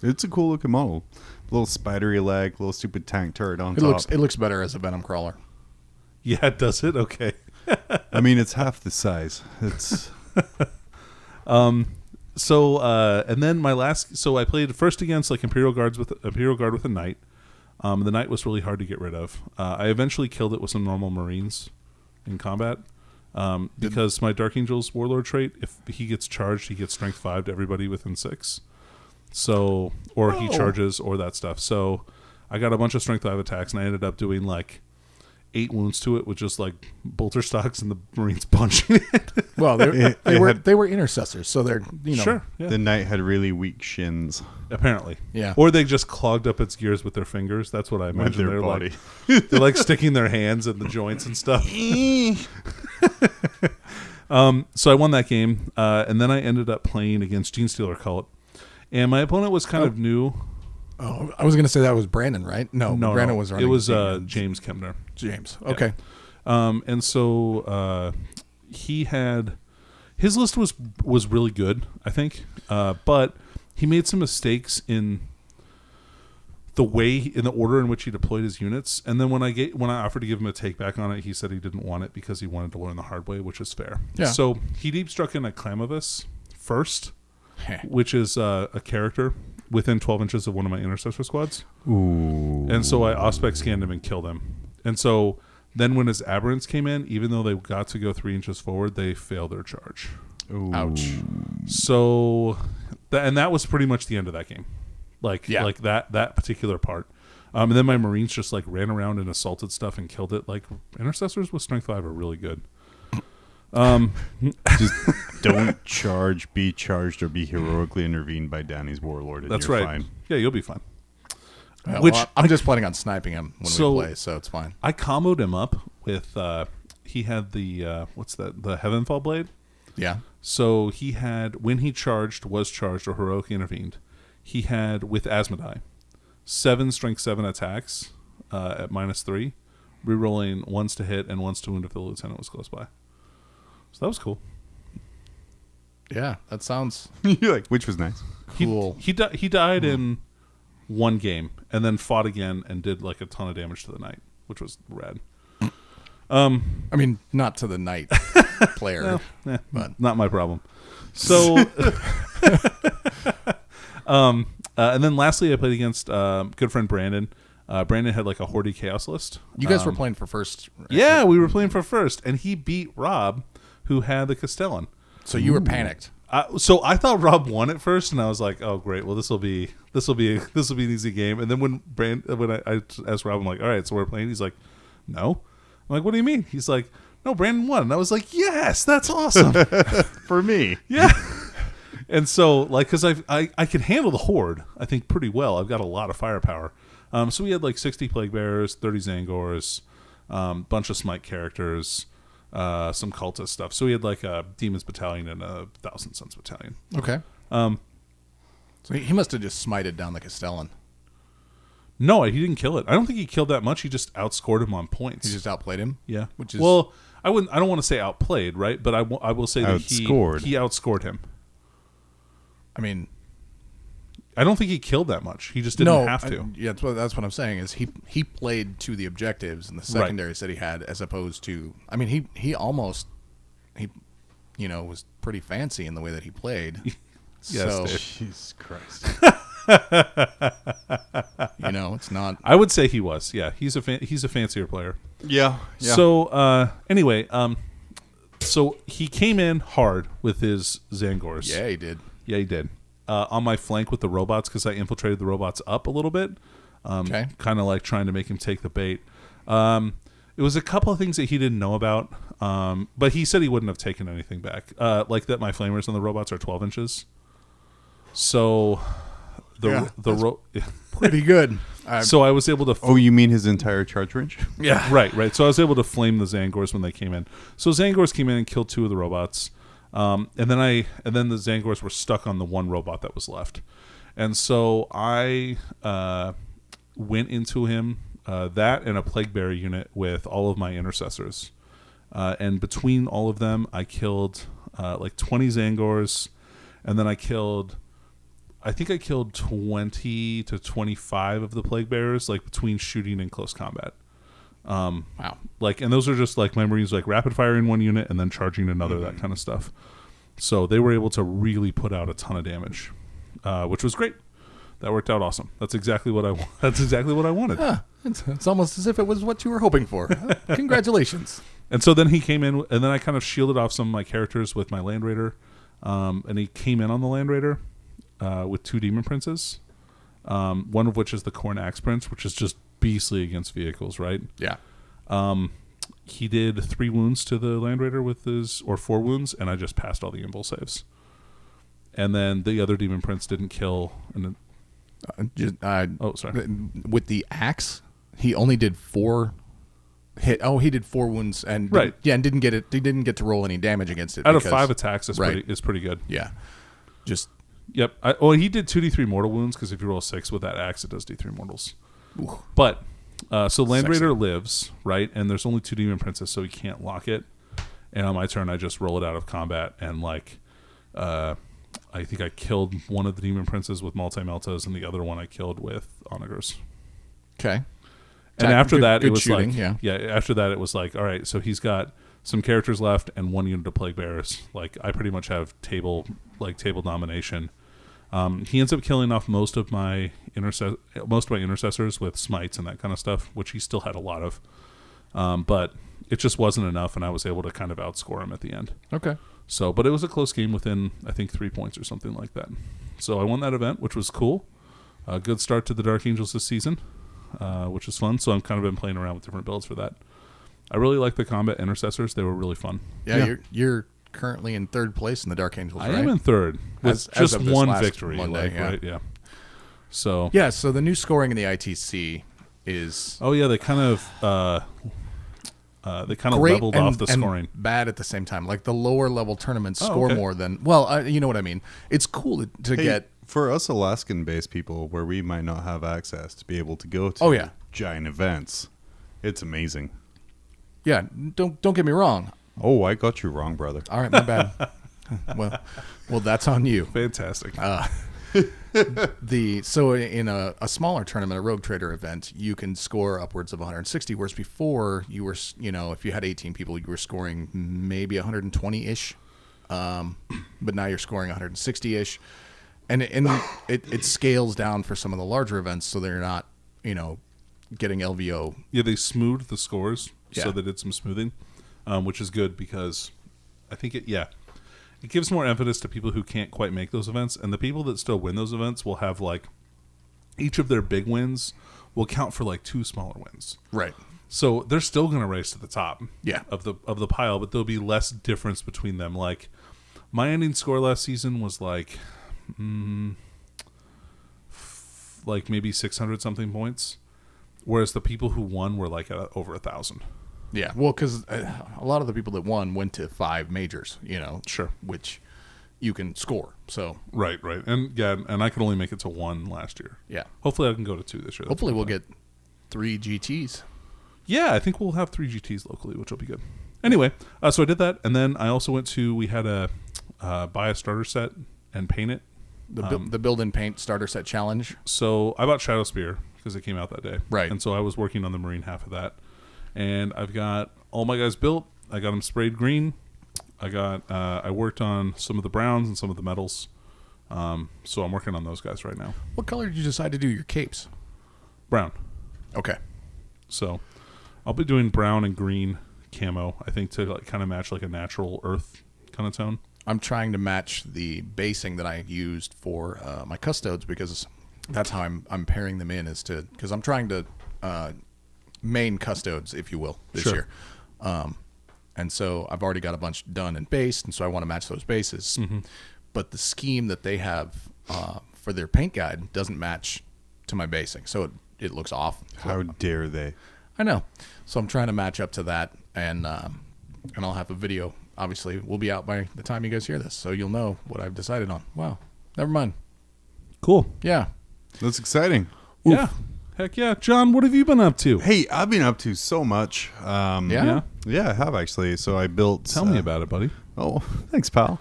S1: It's a cool looking model. Little spidery leg, little stupid tank turret on top.
S2: It looks better as a Venom Crawler.
S3: Yeah, does it? Okay.
S1: I mean, it's half the size. It's
S3: and then my last. So I played first against Imperial Guard with a Knight. The Knight was really hard to get rid of. I eventually killed it with some normal Marines in combat. Because my Dark Angel's Warlord trait, if he gets charged, he gets Strength 5 to everybody within 6. So, he charges or that stuff. So I got a bunch of Strength 5 attacks, and I ended up doing 8 wounds to it with just like bolter stocks and the Marines punching it.
S2: Well, they were intercessors, so they're
S3: Sure. Yeah.
S1: The knight had really weak shins.
S3: Apparently.
S2: Yeah.
S3: Or they just clogged up its gears with their fingers. That's what I imagine.
S1: their body.
S3: They're like sticking their hands in the joints and stuff. So I won that game, and then I ended up playing against Genestealer Cult, and my opponent was kind of new.
S2: Oh, I was going to say that was Brandon, right? No, Brandon was running.
S3: It was James Kemner.
S2: James. Okay.
S3: And so he had his list was really good, I think, but he made some mistakes in the order in which he deployed his units. And then when I offered to give him a take back on it, he said he didn't want it because he wanted to learn the hard way, which is fair.
S2: Yeah.
S3: So he deep struck in a Clamovis first, which is a character within 12 inches of one of my intercessor squads.
S1: Ooh.
S3: And so I Auspex scanned him and killed him. And so then when his aberrants came in, even though they got to go 3 inches forward, they failed their charge.
S1: Ooh.
S2: Ouch.
S3: So, and that was pretty much the end of that game. Like that particular part. And then my Marines just like ran around and assaulted stuff and killed it. Like intercessors with strength 5 are really good.
S1: Just don't charge, be charged, or be heroically intervened by Danny's warlord. And
S3: That's
S1: you're
S3: right.
S1: Fine.
S3: Yeah, you'll be fine.
S2: I'm just planning on sniping him when we play, so it's fine.
S3: I comboed him up with he had the what's that? The Heavenfall Blade.
S2: Yeah.
S3: So he had, when he was charged or heroically intervened, he had with Asmodai 7 strength 7 attacks at -3, rerolling ones to hit and ones to wound if the lieutenant was close by. So that was cool.
S2: Yeah, that sounds
S1: You're like, which was nice.
S2: cool.
S3: He died in one game and then fought again and did like a ton of damage to the knight, which was rad.
S2: I mean, not to the knight player, but
S3: Not my problem. So, and then lastly, I played against good friend Brandon. Brandon had like a Horde Chaos list.
S2: you guys were playing for first. Right?
S3: Yeah, we were playing for first, and he beat Rob, who had the Castellan.
S2: So you were panicked.
S3: So I thought Rob won at first, and I was like, "Oh, great! Well, this will be an easy game." And then when I asked Rob, I'm like, "All right, so we're playing." He's like, "No." I'm like, "What do you mean?" He's like, "No, Brandon won." And I was like, "Yes, that's awesome."
S1: For me.
S3: Yeah. And so, like, because I can handle the Horde, I think, pretty well. I've got a lot of firepower. So we had like 60 Plague Bearers, 30 Zangors, bunch of Smite characters, some cultist stuff. So we had like a Demons Battalion and a Thousand Suns Battalion.
S2: Okay. So he must have just smited down the Castellan.
S3: No, he didn't kill it. I don't think he killed that much. He just outscored him on points.
S2: He just outplayed him.
S3: Yeah.
S2: Which is
S3: well, I don't want to say outplayed, right? But I will say that he outscored him.
S2: I mean,
S3: I don't think he killed that much. He just didn't have to.
S2: Yeah, that's what I'm saying. Is he played to the objectives and the secondaries that he had, as opposed to. I mean, he almost was pretty fancy in the way that he played.
S3: Yes,
S2: so,
S1: Jesus Christ.
S2: It's not.
S3: I would say he was. Yeah, he's a fancier player.
S1: Yeah.
S3: So anyway, so he came in hard with his Zangors.
S2: Yeah, he did.
S3: Yeah, he did. On my flank with the robots, because I infiltrated the robots up a little bit.
S2: Okay.
S3: Kind of like trying to make him take the bait. It was a couple of things that he didn't know about, but he said he wouldn't have taken anything back. Like that my flamers on the robots are 12 inches. So
S2: Pretty good.
S3: So I was able to...
S1: Oh, you mean his entire charge range?
S3: Yeah. Right. So I was able to flame the Zangors when they came in. So Zangors came in and killed 2 of the robots. And then the Zangors were stuck on the one robot that was left. And so I went into him, that and a Plague Bearer unit with all of my intercessors. And between all of them, I killed like 20 Zangors, and then I killed 20 to 25 of the Plague Bearers, like between shooting and close combat.
S2: Wow.
S3: Like, and those are just like my Marines, like rapid firing one unit and then charging another, that kind of stuff. So they were able to really put out a ton of damage, which was great. That worked out awesome. That's exactly what I wanted.
S2: It's almost as if it was what you were hoping for. Congratulations.
S3: And so then he came in, and then I kind of shielded off some of my characters with my Land Raider, and he came in on the Land Raider with 2 Demon Princes, one of which is the Corn Axe Prince, which is just beastly against vehicles, right?
S2: Yeah.
S3: He did 3 wounds to the Land Raider with or 4 wounds, and I just passed all the invul saves. And then the other Demon Prince didn't kill. And sorry.
S2: With the axe, he only did 4 hit. Oh, he did 4 wounds, and
S3: right.
S2: And didn't get it. He didn't get to roll any damage against it.
S3: Out of 5 attacks, is
S2: right.
S3: pretty good.
S2: Yeah, just
S3: yep. He did 2d3 mortal wounds because if you roll 6 with that axe, it does d3 mortals.
S2: Ooh.
S3: But so Land Raider lives, right, and there's only 2 Demon Princes, so he can't lock it. And on my turn, I just roll it out of combat, and I think I killed one of the Demon Princes with multi-meltas, and the other one I killed with onagers.
S2: Okay.
S3: And after that, it was
S2: shooting,
S3: like, after that, it was like, all right, so he's got some characters left and 1 unit of Plague Bearers. Like, I pretty much have table domination. He ends up killing off most of my intercessors with smites and that kind of stuff, which he still had a lot of. But it just wasn't enough, and I was able to kind of outscore him at the end.
S2: Okay.
S3: So, but it was a close game within, I think, 3 points or something like that. So I won that event, which was cool. A good start to the Dark Angels this season, which is fun. So I'm kind of been playing around with different builds for that. I really like the combat intercessors. They were really fun.
S2: Yeah. You're currently in 3rd place in the Dark Angels,
S3: I
S2: right?
S3: am in 3rd with just one victory.
S2: Monday,
S3: right? Yeah. So
S2: so the new scoring in the ITC is
S3: they kind of leveled off the scoring.
S2: Bad at the same time. Like the lower level tournaments score more than you know what I mean. It's cool to get
S1: for us Alaskan based people where we might not have access to be able to go to giant events. It's amazing.
S2: Yeah, don't get me wrong.
S1: Oh, I got you wrong, brother.
S2: All right, my bad. well, that's on you.
S3: Fantastic.
S2: So in a smaller tournament, a Rogue Trader event, you can score upwards of 160, whereas before you were, if you had 18 people, you were scoring maybe 120-ish, but now you're scoring 160-ish, and it scales down for some of the larger events, so they're not, getting LVO.
S3: Yeah, they smoothed the scores,
S2: Yeah.
S3: so they did some smoothing, which is good because I think it gives more impetus to people who can't quite make those events, and the people that still win those events will have each of their big wins will count for 2 smaller wins.
S2: Right.
S3: So they're still going to race to the top of the pile, but there'll be less difference between them. Like my ending score last season was maybe 600 something points, whereas the people who won were at over 1,000.
S2: Yeah, well, because a lot of the people that won went to 5 majors,
S3: Sure.
S2: which you can score. So
S3: Right. And I could only make it to 1 last year.
S2: yeah,
S3: Hopefully I can go to 2 this year.
S2: hopefully we'll get 3 GTs.
S3: Yeah, I think we'll have 3 GTs locally, which will be good. Anyway, so I did that, and then I also we had a buy a starter set and paint it.
S2: The build and paint starter set challenge.
S3: So I bought Shadow Spear because it came out that day.
S2: Right.
S3: And so I was working on the Marine half of that. And I've got all my guys built. I got them sprayed green. I worked on some of the browns and some of the metals. So I'm working on those guys right now.
S2: What color did you decide to do your capes?
S3: Brown.
S2: Okay.
S3: So I'll be doing brown and green camo, I think, to kind of match a natural earth kind of tone.
S2: I'm trying to match the basing that I used for my custodes because that's how I'm pairing them in because I'm trying to main custodes, if you will, this year. And so I've already got a bunch done and based, and so I want to match those bases. Mm-hmm. But the scheme that they have for their paint guide doesn't match to my basing, so it looks off.
S1: How dare they?
S2: I know. So I'm trying to match up to that, and I'll have a video. Obviously, will be out by the time you guys hear this, so you'll know what I've decided on. Wow. Never mind.
S3: Cool.
S2: Yeah.
S1: That's exciting.
S3: Yeah. Heck yeah. John, what have you been up to?
S1: Hey, I've been up to so much.
S2: Yeah?
S1: Yeah, I have actually. So I built...
S3: Tell me about it, buddy.
S1: Oh, thanks, pal.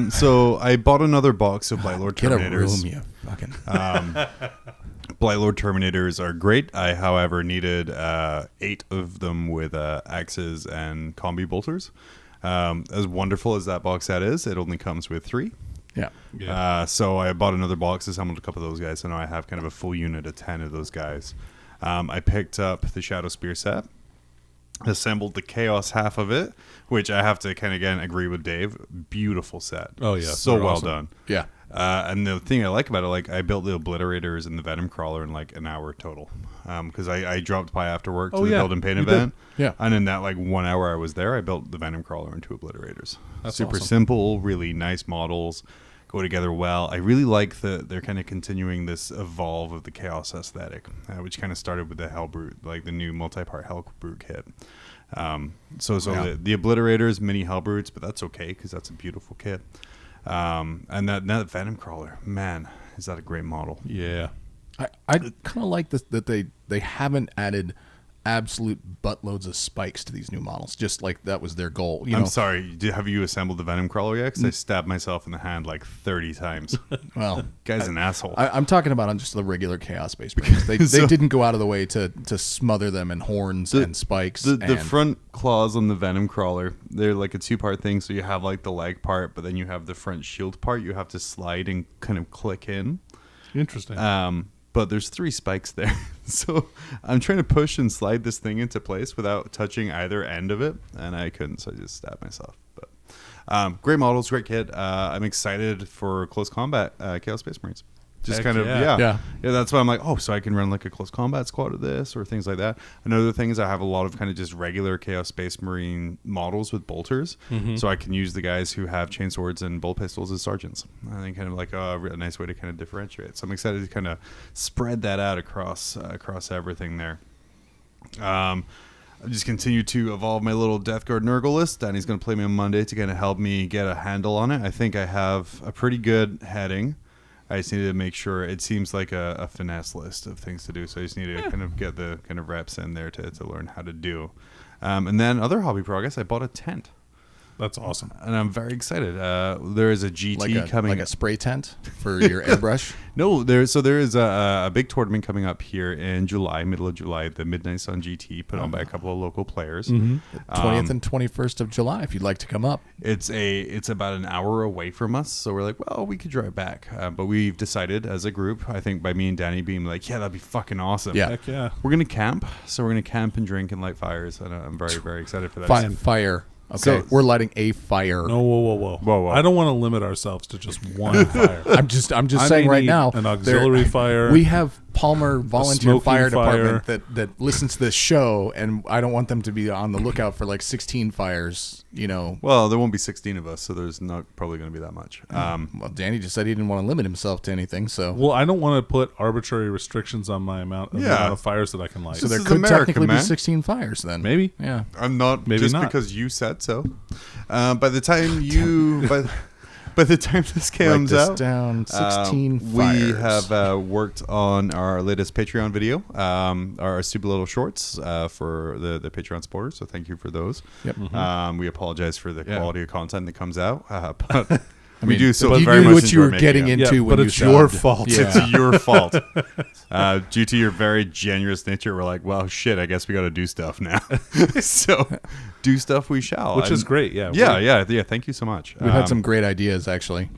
S1: So I bought another box of Blightlord Terminators.
S2: Get a room, you fucking...
S1: Blightlord Terminators are great. I, however, needed 8 of them with axes and combi bolters. As wonderful as that box set is, it only comes with 3.
S2: Yeah.
S1: So I bought another box, assembled a couple of those guys, so now I have kind of a full unit of 10 of those guys. I picked up the Shadow Spear set. assembled the Chaos half of it, which I have to kind of again agree with Dave. Beautiful set.
S3: Oh, yeah,
S1: so
S3: they're
S1: well
S3: awesome.
S1: done.
S2: Yeah.
S1: And the thing I like about it, like I built the Obliterators and the Venom Crawler in like an hour total, because I dropped by after work to the build and paint
S3: you
S1: event.
S3: did.
S2: Yeah.
S1: And in that like 1 hour I was there, I built the Venom Crawler and 2 Obliterators.
S3: That's
S1: Super
S3: awesome.
S1: simple, really nice models, go together well. I really like they're kind of continuing this evolve of the Chaos aesthetic, which kind of started with the Hellbrute, like the new multi-part Hellbrute kit. So the Obliterators, mini Hellbrutes, but that's okay because that's a beautiful kit. And that Venom Crawler, man, is that a great model?
S3: Yeah.
S2: I kind of like this that they haven't added absolute buttloads of spikes to these new models. Just like that was their goal. You know?
S1: I'm sorry, have you assembled the Venom Crawler yet? Because I stabbed myself in the hand like 30 times.
S2: Well,
S1: Guy's an asshole.
S2: I'm talking about on just the regular Chaos Space Marines. They didn't go out of the way to smother them in horns and spikes.
S1: The front claws on the Venom Crawler, they're like a 2-part thing. So you have like the leg part, but then you have the front shield part. You have to slide and kind of click in.
S3: Interesting.
S1: But there's 3 spikes there. So I'm trying to push and slide this thing into place without touching either end of it. And I couldn't, so I just stabbed myself. But great models, great kit. I'm excited for close combat Chaos Space Marines. Just
S3: Heck
S1: kind of,
S3: yeah.
S1: yeah. That's why I'm like, so I can run like a close combat squad of this or things like that. Another thing is I have a lot of kind of just regular Chaos Space Marine models with bolters. So I can use the guys who have chainswords and bolt pistols as sergeants. I think kind of like a nice way to kind of differentiate. So I'm excited to kind of spread that out across everything there. I just continue to evolve my little Death Guard Nurgle list. Danny's going to play me on Monday to kind of help me get a handle on it. I think I have a pretty good heading. I just need to make sure it seems like a finesse list of things to do. So I just need to kind of get the kind of reps in there to learn how to do. And then other hobby progress, I bought a tent.
S3: That's awesome.
S1: And I'm very excited. There is a GT coming.
S2: Like a spray tent for your airbrush?
S1: No, there is a big tournament coming up here in July, middle of July, the Midnight Sun GT, put on by a couple of local players.
S2: 20th and 21st of July, if you'd like to come up.
S1: It's about an hour away from us, so we're like, well, we could drive back. But we've decided as a group, I think by me and Danny being like, yeah, that'd be fucking awesome.
S2: Yeah.
S3: Heck yeah.
S1: We're going to camp. So we're going to camp and drink and light fires. And I'm very, very excited for that.
S2: Fire. Okay,
S1: So-
S2: we're lighting a fire.
S3: No, whoa.
S1: Whoa.
S3: I don't want to limit ourselves to just one fire.
S2: I'm just
S3: I
S2: saying
S3: may
S2: right
S3: need
S2: now.
S3: an auxiliary fire.
S2: We have Palmer Volunteer
S3: smoking
S2: Fire
S3: fire.
S2: Department that listens to this show, and I don't want them to be on the lookout for like 16 fires. You know.
S1: Well, there won't be 16 of us, so there's not probably going to be that much.
S2: Well, Danny just said he didn't want to limit himself to anything, so.
S3: Well, I don't want to put arbitrary restrictions on my amount of fires that I can light.
S2: So there
S1: is
S2: could
S1: America,
S2: technically
S1: man.
S2: be 16 fires then.
S3: Maybe.
S2: Yeah.
S1: I'm not
S3: Maybe
S1: just
S3: not.
S1: because you said so. By the time by the time this comes
S2: Write this
S1: out,
S2: down. 16
S1: we
S2: fires.
S1: have worked on our latest Patreon video, our stupid little shorts for the Patreon supporters. So thank you for those.
S2: Yep.
S1: We apologize for the
S3: Yeah.
S1: quality of content that comes out, but
S2: I
S1: we
S2: mean,
S1: do so
S2: you
S1: very
S2: knew
S1: much
S2: what you
S1: enjoy
S2: were
S1: making
S2: getting
S1: it.
S2: into
S3: Yeah,
S2: when
S3: but
S2: you
S3: it's your
S2: subbed.
S3: fault.
S2: Yeah.
S1: It's your fault. Due to your very generous nature, we're like, well, shit, I guess we got to do stuff now. So do stuff we shall.
S3: Which is
S1: And-
S3: great. Yeah.
S1: Yeah. Thank you so much.
S2: We've had some great ideas, actually.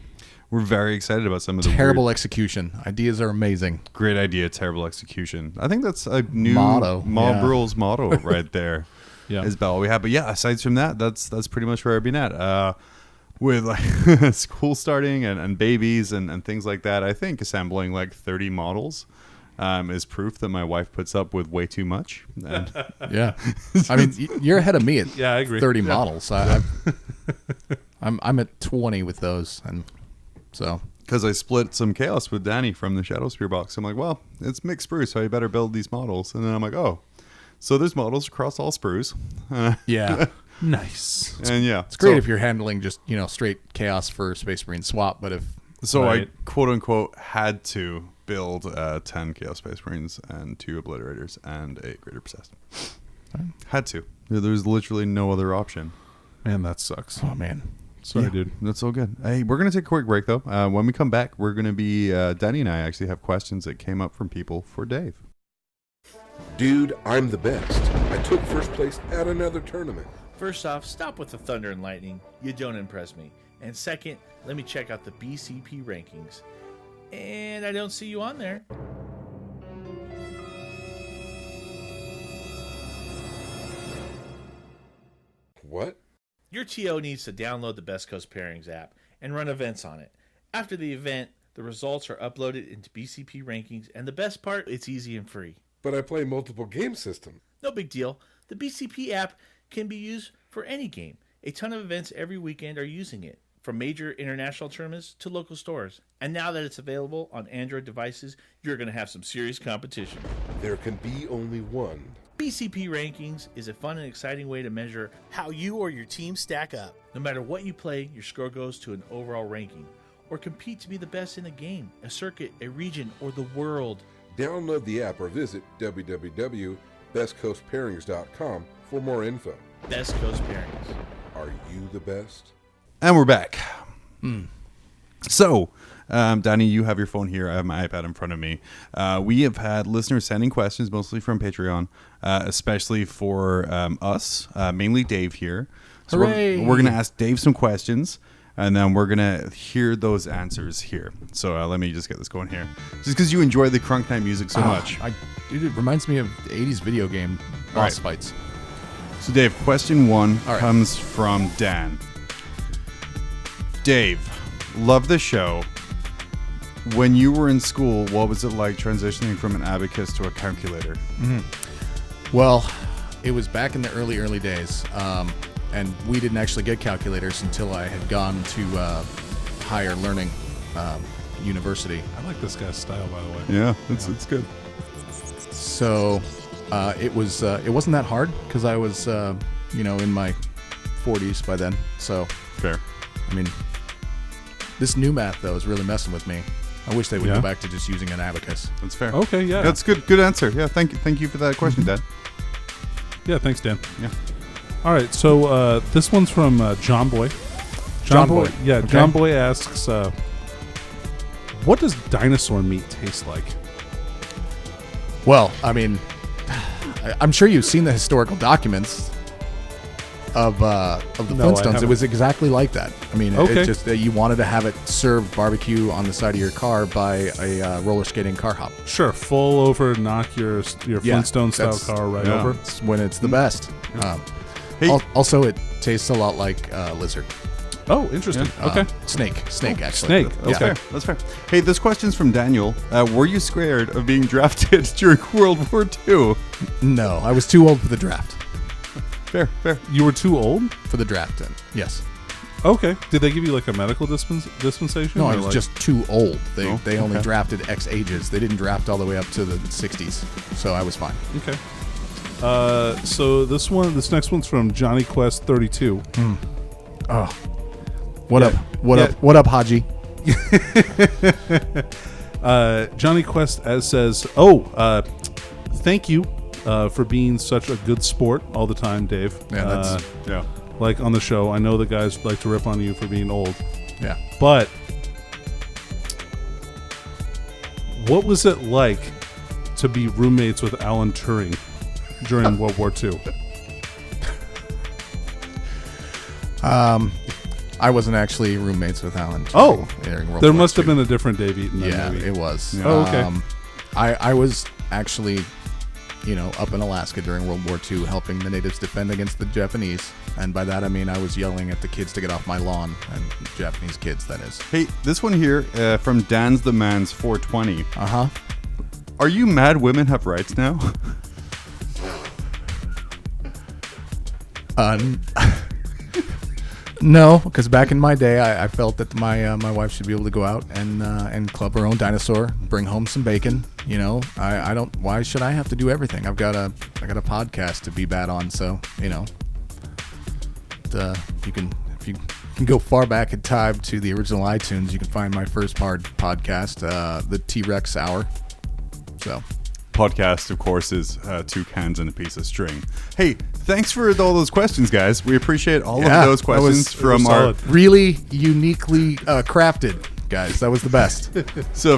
S1: We're very excited about some of the
S2: Terrible
S1: weird,
S2: execution. Ideas are amazing.
S1: great idea, terrible execution. I think that's a new
S2: Motto,
S1: Mob
S2: yeah.
S1: Rules motto right there.
S3: Yeah.
S1: Is about what we have. But yeah, aside from that, that's pretty much where I've been at. With like school starting and babies and things like that, I think assembling like 30 models is proof that my wife puts up with way too much. And
S2: Yeah. I mean, you're ahead of me at
S3: Yeah, I agree.
S2: 30
S3: Yeah.
S2: models. I'm at 20 with those, and so
S1: because I split some chaos with Danny from the Shadow Spear box, I'm like, well, it's mixed sprues, so I better build these models. And then I'm like, oh, so there's models across all sprues.
S2: yeah,
S3: Nice.
S1: And yeah,
S2: it's great
S1: so,
S2: if you're handling just straight chaos for Space Marine swap. But if
S1: So
S3: Right.
S1: I quote unquote had to build 10 Chaos Space Marines and 2 Obliterators and a Greater Possessed. Had to. There's literally no other option.
S3: Man, that sucks.
S2: oh man,
S3: Sorry,
S1: Yeah,
S3: dude.
S1: That's all good. Hey, we're going to take a quick break though. When we come back, we're going to be, Danny and I actually have questions that came up from people for Dave.
S4: Dude, I'm the best. I took first place at another tournament.
S5: First off, stop with the thunder and lightning. You don't impress me. And second, let me check out the BCP rankings. And I don't see you on there.
S4: What?
S5: Your TO needs to download the Best Coast Pairings app and run events on it. After the event, the results are uploaded into BCP rankings, and the best part, it's easy and free.
S4: But I play multiple game systems.
S5: No big deal. The BCP app can be used for any game. A ton of events every weekend are using it, from major international tournaments to local stores. And now that it's available on Android devices, you're going to have some serious competition.
S4: There can be only one.
S5: BCP Rankings is a fun and exciting way to measure how you or your team stack up. No matter what you play, your score goes to an overall ranking. Or compete to be the best in a game, a circuit, a region, or the world.
S4: Download the app or visit www.bestcoastpairings.com for more info.
S5: Best Coast Pairings.
S4: Are you the best?
S1: And we're back. So, Danny, you have your phone here. I have my iPad in front of me. We have had listeners sending questions, mostly from Patreon, especially for us, mainly Dave here. So we're going to ask Dave some questions, and then we're going to hear those answers here. So let me just get this going here. Just because you enjoy the Crunk Night music so much.
S2: Dude, it reminds me of the 80s video game boss fights.
S1: So, Dave, question one comes from Dan. Dave, love the show. When you were in school, what was it like transitioning from an abacus to a calculator?
S2: Well, it was back in the early days, and we didn't actually get calculators until I had gone to higher learning university.
S3: I like this guy's style, by the way.
S1: Yeah, it's good.
S2: So it wasn't that hard because I was in my 40s by then. So
S1: Fair.
S2: I mean, this new math though is really messing with me. I wish they would go back to just using an abacus.
S1: That's fair.
S3: Okay, yeah.
S1: That's good. Good answer. Yeah, thank you for that question, Dad.
S3: Yeah, thanks, Dan.
S1: Yeah.
S3: All right, so this one's from John Boy.
S2: John Boy.
S3: Yeah,
S2: Okay.
S3: John Boy asks, what does dinosaur meat taste like?
S2: Well, I mean, I'm sure you've seen the historical documents of the
S3: No, I
S2: Flintstones. It
S3: haven't.
S2: was exactly like that. I mean,
S3: Okay.
S2: it's just that you wanted to have it served barbecue on the side of your car by a roller skating car hop.
S3: Sure, full over, knock your Flintstone-style
S2: that's-
S3: car right
S1: yeah.
S3: over.
S2: It's when it's the best.
S1: Hey.
S2: Also, it tastes a lot like lizard.
S3: Oh, interesting. Okay.
S2: Snake, actually.
S3: Snake.
S2: Yeah.
S3: Okay.
S1: That's fair. Hey, this question's from Daniel. Were you scared of being drafted during World War II?
S2: No, I was too old for the draft.
S1: Fair.
S3: You were too old?
S2: For the draft, then. Yes.
S3: Okay. Did they give you like a medical dispensation?
S2: No,
S3: or
S2: I was
S3: like-
S2: just too old. They only
S3: okay.
S2: drafted X ages. They didn't draft all the way up to the 60s, so I was fine.
S3: Okay. So this next one's from Johnny Quest 32.
S2: Oh, what up?
S3: Yeah.
S2: What up, Haji?
S3: Johnny Quest says, thank you for being such a good sport all the time, Dave.
S2: Yeah, that's
S1: Yeah.
S3: Like on the show. I know the guys like to rip on you for being old,
S2: yeah.
S3: but what was it like to be roommates with Alan Turing during World War II?
S2: I wasn't actually roommates with Alan.
S3: Oh,
S2: during World
S3: there
S2: War
S3: must have
S2: II.
S3: been a different Dave Eaton. Then
S2: Yeah,
S3: maybe.
S2: it was.
S3: Oh, okay.
S2: I was actually, up in Alaska during World War II, helping the natives defend against the Japanese, and by that I mean I was yelling at the kids to get off my lawn, and Japanese kids, that is.
S1: Hey, this one here from Dan's the Man's 420. Are you mad women have rights now?
S2: No, because back in my day, I felt that my wife should be able to go out and club her own dinosaur, bring home some bacon. I don't. Why should I have to do everything? I got a podcast to be bad on, so if you can go far back in time to the original iTunes, you can find my first podcast, the T-Rex Hour. So.
S1: Podcast, of course, is 2 cans and a piece of string. Hey, thanks for all those questions, guys. We appreciate all of those questions from our
S2: really uniquely crafted guys. That was the best.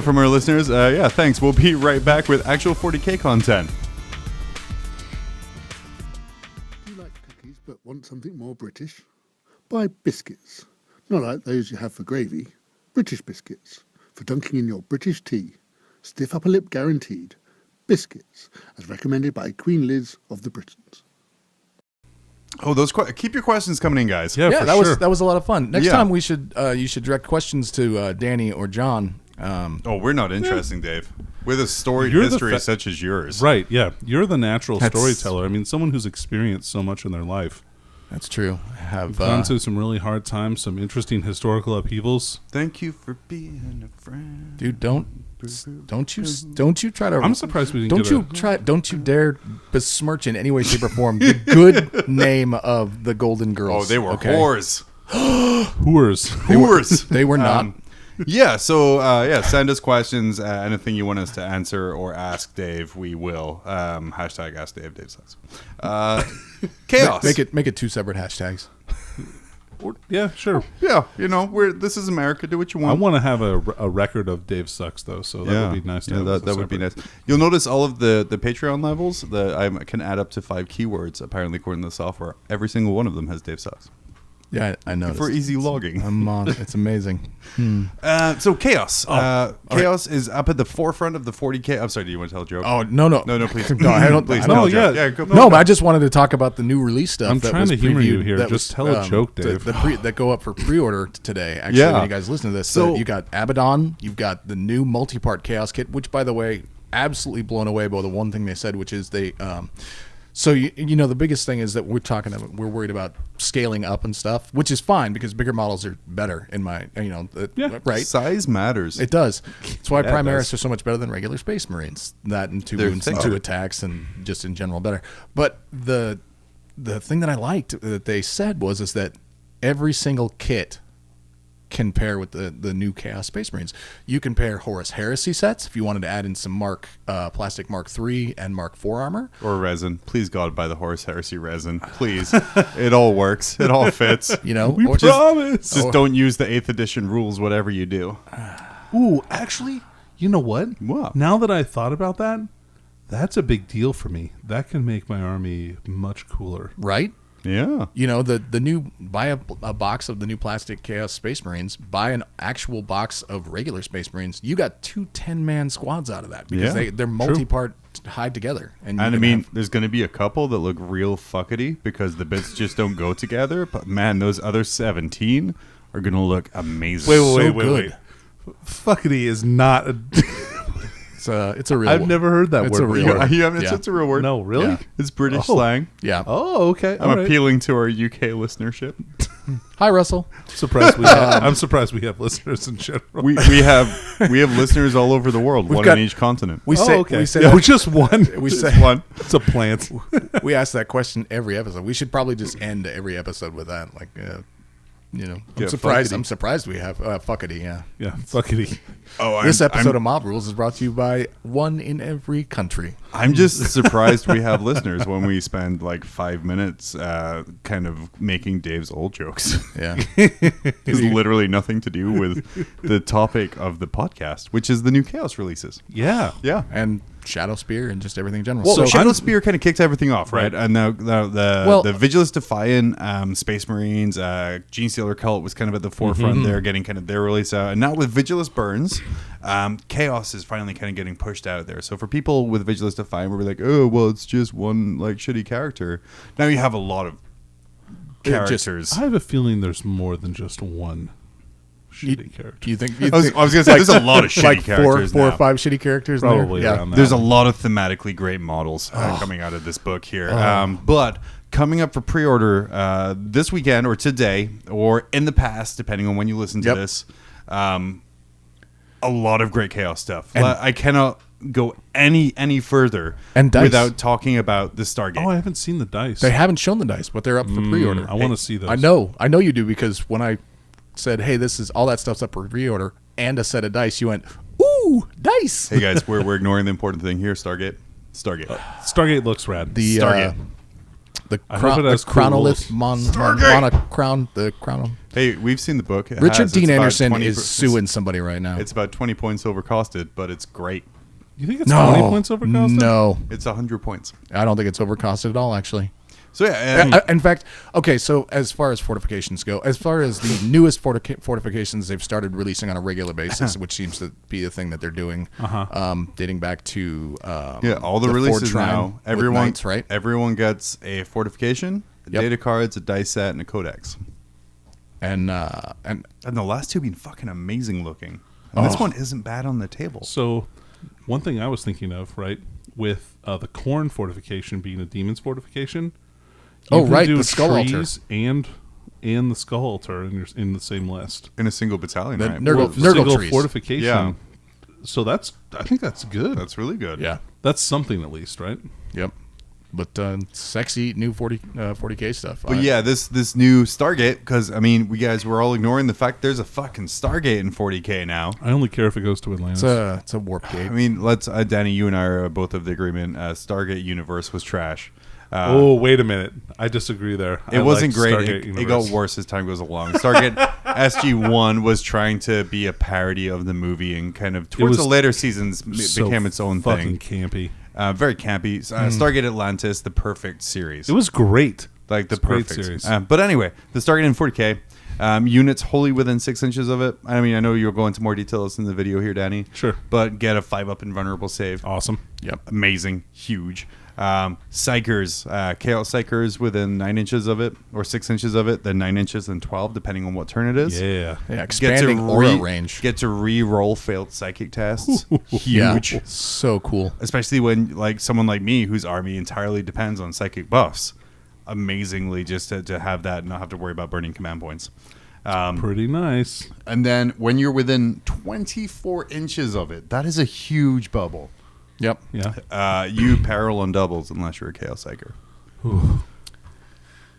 S1: from our listeners. Thanks. We'll be right back with actual 40K content.
S6: Do you like cookies but want something more British? Buy biscuits. Not like those you have for gravy. British biscuits. For dunking in your British tea. Stiff upper lip guaranteed. Biscuits, as recommended by Queen Liz of the Britons.
S1: Oh, keep your questions coming in, guys.
S3: Yeah, for
S2: that
S3: sure.
S2: was a lot of fun. Next
S1: Yeah.
S2: time you should direct questions to Danny or John.
S1: Oh, we're not interesting, Dave. With a storied
S3: You're the
S1: history such as yours.
S3: Right, yeah. You're the natural
S2: That's-
S3: storyteller. I mean, someone who's experienced so much in their life.
S2: That's true. Have
S3: Gone through some really hard times, some interesting historical upheavals.
S1: Thank you for being a friend.
S2: dude, don't you try to.
S3: I'm surprised we didn't
S2: Don't you dare besmirch in any way, shape, or form the good name of the Golden Girls.
S1: Oh, they were
S2: okay?
S1: whores.
S3: Whores.
S1: Whores.
S2: They were not.
S1: Yeah, so send us questions. Anything you want us to answer or ask Dave, we will. Hashtag ask Dave. Dave sucks. Chaos.
S2: Make it 2 separate hashtags.
S3: Yeah, sure.
S1: Yeah, this is America. Do what you
S3: I
S1: want.
S3: want to have a record of Dave Sucks, though, so that would be nice to have.
S1: That would be nice. You'll notice all of the Patreon levels that I can add up to 5 keywords, apparently, according to the software. Every single one of them has Dave Sucks.
S2: Yeah, I know.
S1: For easy logging.
S2: I'm on. It's amazing.
S1: So Chaos. Chaos is up at the forefront of the 40K. I'm sorry, do you want to tell a joke?
S2: Oh no,
S1: please.
S2: no, I don't.
S1: Please,
S2: I
S1: no,
S2: don't.
S3: yeah.
S1: Go.
S2: No, but I just wanted to talk about the new release stuff.
S3: I'm
S2: that
S3: trying
S2: was
S3: to humor you
S2: previewed-
S3: here.
S2: that
S3: Just
S2: was,
S3: tell a joke, Dave.
S2: That go up for pre-order today. Actually,
S1: Yeah.
S2: when you guys listen to this,
S1: So-
S2: you got Abaddon, you've got the new multi-part Chaos kit, which, by the way, absolutely blown away by the one thing they said, which is they. So the biggest thing is that we're worried about scaling up and stuff, which is fine because bigger models are better in my right.
S1: Size matters.
S2: It does. That's why
S3: Yeah, it
S2: Primaris
S3: does.
S2: are so much better than regular Space Marines. That and 2
S1: They're
S2: wounds and
S1: thicker.
S2: 2 attacks and just in general better. But the thing that I liked that they said is that every single kit can pair with the new Chaos Space Marines. You can pair Horus Heresy sets if you wanted to add in some plastic Mark III and Mark IV armor.
S1: Or resin. Please, God, buy the Horus Heresy resin. Please. It all works. It all fits.
S3: We
S2: or
S3: promise.
S1: Just don't use the 8th edition rules, whatever you do.
S3: Ooh, actually, you know what?
S1: What?
S3: Now that I thought about that, that's a big deal for me. That can make my army much cooler.
S2: right?
S1: Yeah.
S2: The new buy a box of the new plastic Chaos Space Marines, buy an actual box of regular Space Marines. You got 2 10-man squads out of that because
S1: Yeah,
S2: they're multi-part tied together. And
S1: And I
S2: you
S1: mean,
S2: have-
S1: there's going to be a couple that look real fuckety because the bits just don't go together. But man, those other 17 are going to look amazing.
S2: wait, good.
S3: Fuckity is not a...
S2: it's a real.
S3: I've never heard that
S2: It's
S3: word
S2: a real
S3: before.
S2: word.
S1: You haven't?
S2: Yeah.
S1: It's a real word.
S3: No, really?
S2: Yeah.
S1: It's British
S3: Oh.
S1: slang.
S2: Yeah.
S3: Oh, okay.
S1: I'm
S3: All right.
S1: appealing to our UK listenership.
S2: Hi, Russell.
S3: Surprised we have, I'm surprised we have listeners in general.
S1: We have listeners all over the world, one
S2: got-
S1: in each continent.
S2: We
S3: Oh,
S2: say
S3: okay.
S2: we say
S3: Yeah,
S2: that-
S3: just one.
S2: we
S3: Just
S2: say
S3: one. It's a plant.
S2: we ask that question every episode. We should probably just end every episode with that. Like,
S1: Yeah,
S2: I'm surprised.
S1: fuckity.
S2: I'm surprised we have fuckity. Yeah.
S3: Yeah, fuckity.
S1: Oh,
S2: This episode of Mob Rules is brought to you by one in every country.
S1: I'm just surprised we have listeners when we spend like 5 minutes kind of making Dave's old jokes.
S2: Yeah.
S1: It's literally nothing to do with the topic of the podcast, which is the new Chaos releases.
S3: Yeah.
S1: Yeah.
S2: And Shadow Spear and just everything in general.
S1: Well,
S2: So
S1: Shadow
S2: I'm-
S1: Spear kind of kicks everything off, right? And now the Vigilus Defiant, Space Marines, Gene Stealer Cult was kind of at the forefront there, getting kind of their release out. And now with Vigilus Burns, Chaos is finally kind of getting pushed out there. So for people with Vigilus Defiant, we're like, oh, well, it's just one like shitty character. Now you have a lot of characters.
S3: I have a feeling there's more than just one shitty character.
S2: You think?
S1: I was going to say, there's a lot of shitty
S2: like
S1: characters
S2: four
S1: now.
S2: or 5 shitty characters. in
S3: Probably
S2: there?
S3: around that.
S1: There's a lot of thematically great models coming out of this book here. But coming up for pre-order this weekend or today or in the past, depending on when you listen to
S2: Yep.
S1: this, a lot of great Chaos stuff.
S2: And-
S1: I cannot go any further
S2: And dice.
S1: without talking about the Stargate.
S3: Oh, I haven't seen the dice.
S2: They haven't shown the dice, but they're up for pre-order.
S3: I want to see those.
S2: I know you do because when I said, "Hey, this is all that stuff's up for pre-order," and a set of dice, you went, "Ooh, dice!"
S1: Hey guys, we're ignoring the important thing here. Stargate.
S3: Stargate looks rad.
S2: The
S1: Stargate.
S2: the
S3: I hope it has cool
S2: chronolith
S3: rules.
S2: crown the crown.
S1: Hey, we've seen the book. It
S2: Richard
S1: has-
S2: Dean
S1: it's about
S2: Anderson
S1: 20
S2: is suing somebody right now.
S1: It's about 20 points overcosted, but it's great.
S3: You think it's 20 points over cost?
S2: No,
S1: It's 100 points.
S2: I don't think it's overcosted at all. Actually,
S1: So yeah,
S2: in fact, okay. So as far as fortifications go, as far as the newest fortifications they've started releasing on a regular basis, which seems to be the thing that they're doing, dating back to
S1: yeah, all the
S2: Ford
S1: releases
S2: Shrine
S1: now.
S2: with
S1: Everyone,
S2: Knights, right?
S1: Everyone gets a fortification data cards, a dice set, and a codex.
S2: And
S1: the last two being fucking amazing looking. And this one isn't bad on the table.
S3: So, one thing I was thinking of, right, with the corn fortification being a demon's fortification. You can do
S2: the skull altar
S3: trees and the skull altar in the same list.
S1: In a single battalion,
S2: The
S1: right?
S2: Nurgle
S3: Single
S2: trees.
S3: fortification.
S1: Yeah.
S3: So I think that's good.
S1: That's really good.
S2: Yeah.
S3: That's something at least, right?
S2: Yep. But sexy new 40K stuff.
S1: But yeah, this new Stargate, because, I mean, we guys were all ignoring the fact there's a fucking Stargate in 40K now.
S3: I only care if it goes to Atlantis.
S2: It's a warp gate.
S1: I mean, Danny, you and I are both of the agreement. Stargate Universe was trash.
S3: Oh, wait a minute. I disagree there.
S1: It wasn't
S3: liked
S1: great.
S3: Stargate
S1: It
S3: Universe.
S1: got worse as time goes along. Stargate SG-1 was trying to be a parody of the movie, and kind of towards the
S3: was
S1: later seasons
S3: So
S1: became its own
S3: fucking
S1: thing.
S3: campy.
S1: Very campy. Stargate Atlantis, the perfect series.
S3: It was great.
S1: Like the
S3: It's a great
S1: perfect
S3: series.
S1: But anyway, the Stargate in 40K. Units wholly within 6 inches of it. I mean, I know you'll go into more details in the video here, Danny.
S3: Sure.
S1: But get a 5-up invulnerable save.
S3: Awesome.
S2: Yep.
S1: Amazing. Huge. Psychers. Chaos Psychers within 9 inches of it, or 6 inches of it, then 9 inches, then 12, depending on what turn it is.
S3: Yeah.
S2: Yeah, expanding aura range.
S1: Get to re-roll failed psychic tests.
S2: Yeah,
S1: Huge.
S2: so cool.
S1: Especially when, like, someone like me, whose army entirely depends on psychic buffs. Amazingly, just to have that and not have to worry about burning command points.
S3: Pretty nice.
S1: And then when you're within 24 inches of it, that is a huge bubble.
S2: Yep.
S3: Yeah.
S1: You peril on doubles unless you're a Chaos Psyker.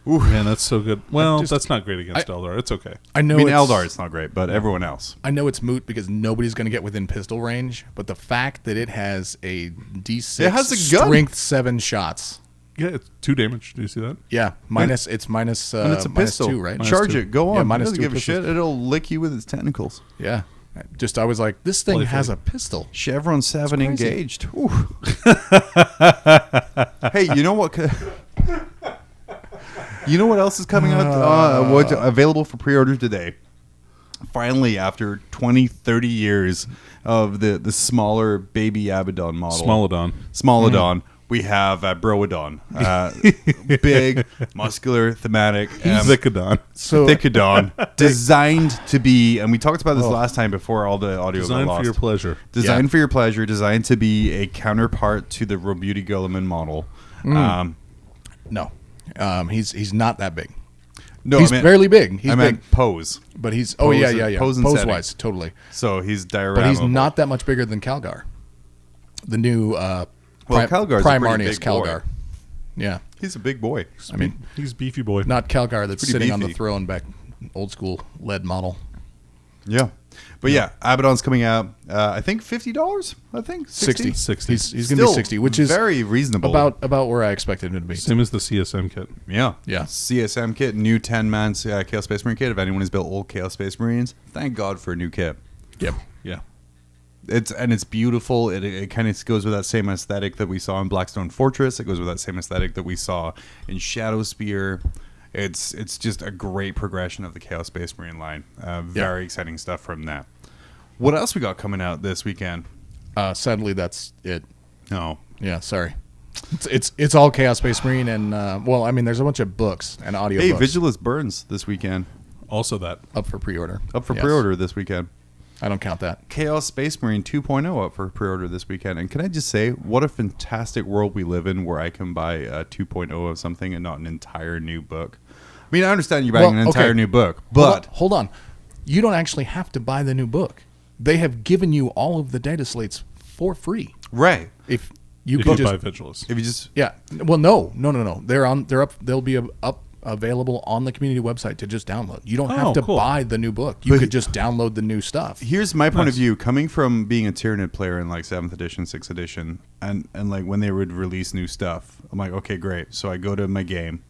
S3: Man, that's so good. Well,
S2: just-
S3: that's not great against Eldar. It's okay.
S2: I know.
S1: I mean,
S2: it's,
S1: Eldar, it's not great, but everyone else.
S2: I know it's moot because nobody's going to get within pistol range. But the fact that it has a D6
S1: It has a gun.
S2: strength 7 shots.
S3: Yeah, it's 2 damage. Do you see that?
S2: Yeah, minus. It's minus.
S1: And it's a
S2: minus
S1: pistol.
S2: 2, right?
S1: Charge
S3: -2.
S1: it. Go on.
S2: Yeah,
S1: It
S2: minus
S1: doesn't
S2: 2
S1: give a
S2: pistols.
S1: shit. It'll lick you with its tentacles.
S2: Yeah. Just I was like, this thing
S3: Playfully.
S2: has a pistol.
S1: Chevron 7
S2: crazy.
S1: engaged. Ooh. Hey, you know what? You know what else is coming out? What's available for pre-order today? Finally, after 20, 30 years of the smaller baby Abaddon model. Smallodon. We have Broadon. Big, muscular, thematic.
S3: Zicodon.
S2: So
S1: Thickadon. Designed to be, and we talked about this last time before all the audio got
S3: Designed
S1: lost.
S3: for your pleasure.
S1: Designed for your pleasure. Designed to be a counterpart to the Robuti Guilliman model.
S2: no, he's not that big.
S1: No,
S2: He's barely big. He's
S1: I
S2: big,
S1: meant pose.
S2: but he's
S1: pose
S2: yeah.
S1: and- pose and setting.
S2: wise, totally.
S1: So he's diorama.
S2: But he's not that much bigger than Calgar. The new
S1: Calgar's a
S2: Prime
S1: pretty
S2: Arnius
S1: big boy.
S2: Calgar. Yeah,
S1: He's a big boy.
S2: I mean,
S3: He's beefy boy.
S2: not Calgar that's
S1: Pretty
S2: sitting on the
S1: beefy.
S2: throne back, old school lead model.
S1: Yeah. But yeah, Abaddon's coming out, I think $50? I think
S2: 60.
S3: 60.
S2: He's going to be
S1: Still
S2: 60, which is
S1: very reasonable.
S2: about where I expected him to be.
S3: Same as the CSM kit.
S1: Yeah.
S2: Yeah.
S1: CSM kit, new 10-man Chaos Space Marine kit. If anyone has built old Chaos Space Marines, thank God for a new kit.
S2: Yep.
S3: Yeah.
S1: It's beautiful. It kind of goes with that same aesthetic that we saw in Blackstone Fortress. It goes with that same aesthetic that we saw in Shadow Spear. It's just a great progression of the Chaos Space Marine line. Very exciting stuff from that. What else we got coming out this weekend?
S2: Sadly, that's it.
S1: No.
S2: Yeah, sorry. It's all Chaos Space Marine and well, I mean, there's a bunch of books and audio
S1: Hey,
S2: books
S1: Vigilus Burns this weekend.
S3: Also that.
S2: up for pre-order.
S1: Up for
S2: Yes.
S1: pre-order this weekend.
S2: I don't count that.
S1: Chaos Space Marine 2.0 up for pre-order this weekend. And can I just say, what a fantastic world we live in where I can buy a 2.0 of something and not an entire new book. I mean, I understand you're buying an entire new book, but...
S2: Hold on. You don't actually have to buy the new book. They have given you all of the data slates for free.
S1: Right.
S2: If you
S3: If
S2: can
S3: you
S2: just
S3: buy Vigilus.
S1: If you just...
S2: yeah. Well, no. They're up. They'll be available on the community website to just download. You don't have to
S3: cool.
S2: buy the new book. You
S1: But-
S2: could just download the new stuff.
S1: Here's my point of
S3: Nice.
S1: view, coming from being a Tyranid player in like 7th edition, 6th edition, and like when they would release new stuff, I'm like, okay, great. So I go to my game,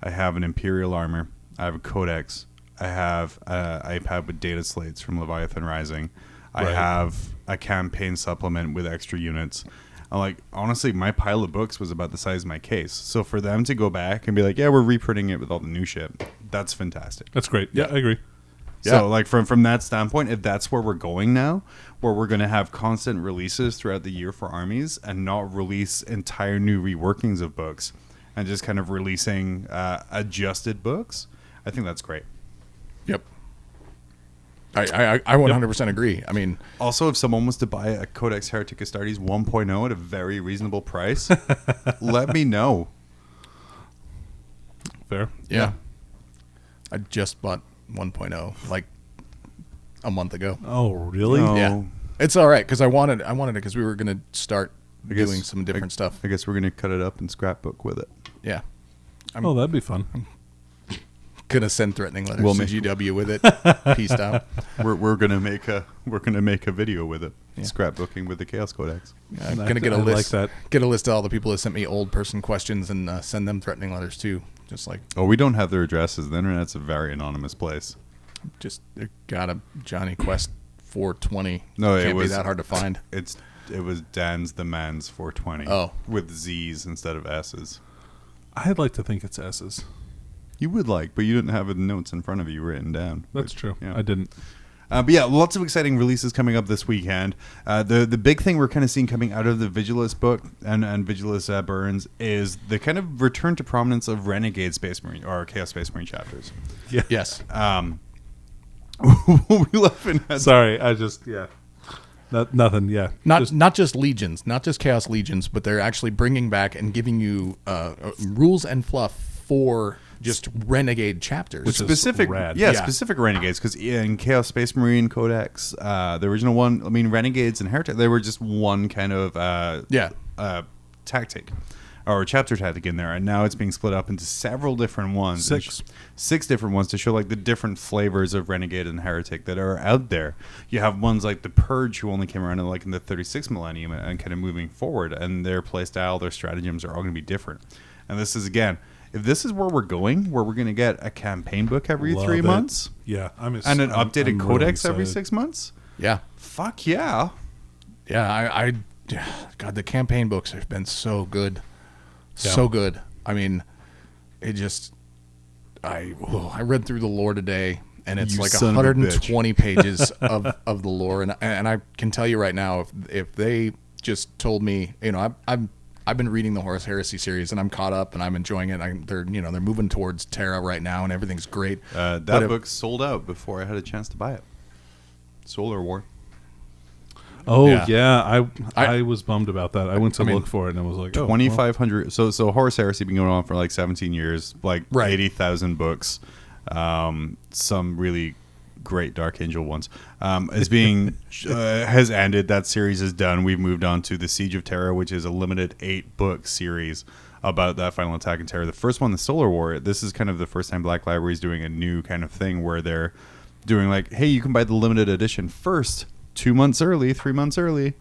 S1: I have an Imperial armor, I have a Codex, I have an iPad with data slates from Leviathan Rising, I
S3: Right.
S1: have a campaign supplement with extra units. I'm like, honestly, my pile of books was about the size of my case. So for them to go back and be like, yeah, we're reprinting it with all the new shit, that's fantastic.
S3: That's great. Yeah, I agree.
S2: Yeah.
S1: So, like from that standpoint, if that's where we're going now, where we're going to have constant releases throughout the year for armies and not release entire new reworkings of books, and just kind of releasing adjusted books. I think that's great.
S2: Yep. I 100% agree. I mean,
S1: Also, if someone was to buy a Codex Heretic Astartes 1.0 at a very reasonable price, let me know.
S3: Fair.
S2: yeah. I just bought 1.0 like a month ago.
S3: Oh, really?
S1: No.
S2: Yeah. It's all right because I wanted it because we were going to start
S1: guess-
S2: doing some different stuff.
S1: I guess we're going to cut it up and scrapbook with it.
S2: Yeah.
S3: Oh, that'd be fun.
S2: Gonna send threatening letters
S1: We'll
S2: to
S1: make-
S2: GW with it. Peaced out.
S1: We're gonna make a video with it. Scrapbooking with the Chaos Codex.
S2: I'm gonna get a
S3: I
S2: list.
S3: like that.
S2: Get a list of all the people that sent me old person questions and send them threatening letters too. Just like
S1: Oh, we don't have their addresses. The internet's a very anonymous place.
S2: just got a Johnny Quest 420.
S1: No, it
S2: Can't
S1: was
S2: be that hard to find.
S1: It was Dan's the Man's 420.
S2: Oh.
S1: With Z's instead of S's.
S3: I'd like to think it's S's.
S1: You would like, but you didn't have the notes in front of you written down.
S3: That's true.
S1: Yeah.
S3: I didn't.
S1: But yeah, lots of exciting releases coming up this weekend. The big thing we're kind of seeing coming out of the Vigilus book and Vigilus Burns is the kind of return to prominence of Renegade Space Marine or Chaos Space Marine chapters.
S3: Yeah.
S2: Yes.
S1: We laughing at
S3: Sorry, nothing. Yeah.
S2: Not just legions, not just Chaos Legions, but they're actually bringing back and giving you rules and fluff for just renegade chapters.
S3: Which is
S1: specific,
S3: rad.
S1: yeah,
S2: Yeah.
S1: specific renegades. Because in Chaos Space Marine Codex, the original one, I mean, renegades and heretic, they were just one kind of tactic or chapter tactic in there, and now it's being split up into several different ones. Six different ones to show like the different flavors of renegade and heretic that are out there. You have ones like the Purge, who only came around in the 36th millennium and kind of moving forward, and their playstyle, their stratagems are all going to be different. And this is again, if this is where we're going, where we're going to get a campaign book every
S3: Love
S1: 3
S3: it.
S1: months,
S3: Yeah.
S1: and an updated
S3: I'm
S1: codex
S3: really
S1: every
S3: excited.
S1: 6 months,
S2: yeah.
S1: fuck yeah.
S2: Yeah, God, the campaign books have been so good.
S3: Yeah.
S2: So good. I mean, it just, I read through the lore today, and it's
S1: You
S2: like
S1: son of a
S2: 120 pages of the lore, and I can tell you right now, if they just told me, I've been reading the Horus Heresy series, and I'm caught up, and I'm enjoying it. They're moving towards Terra right now, and everything's great.
S1: That
S2: But if-
S1: book sold out before I had a chance to buy it. Solar War.
S3: Oh
S2: Yeah.
S3: yeah, I was bummed about that. I went to look for it and I was like,
S1: 2,500. So Horus Heresy been going on for like 17 years, like
S2: Right.
S1: 80,000 books. Some really great Dark Angel ones. Is being has ended. That series is done. We've moved on to the Siege of Terra, which is a limited 8-book series about that final attack in Terra. The first one, the Solar War. This is kind of the first time Black Library is doing a new kind of thing where they're doing like, hey, you can buy the limited edition first. 2 months early, 3 months early,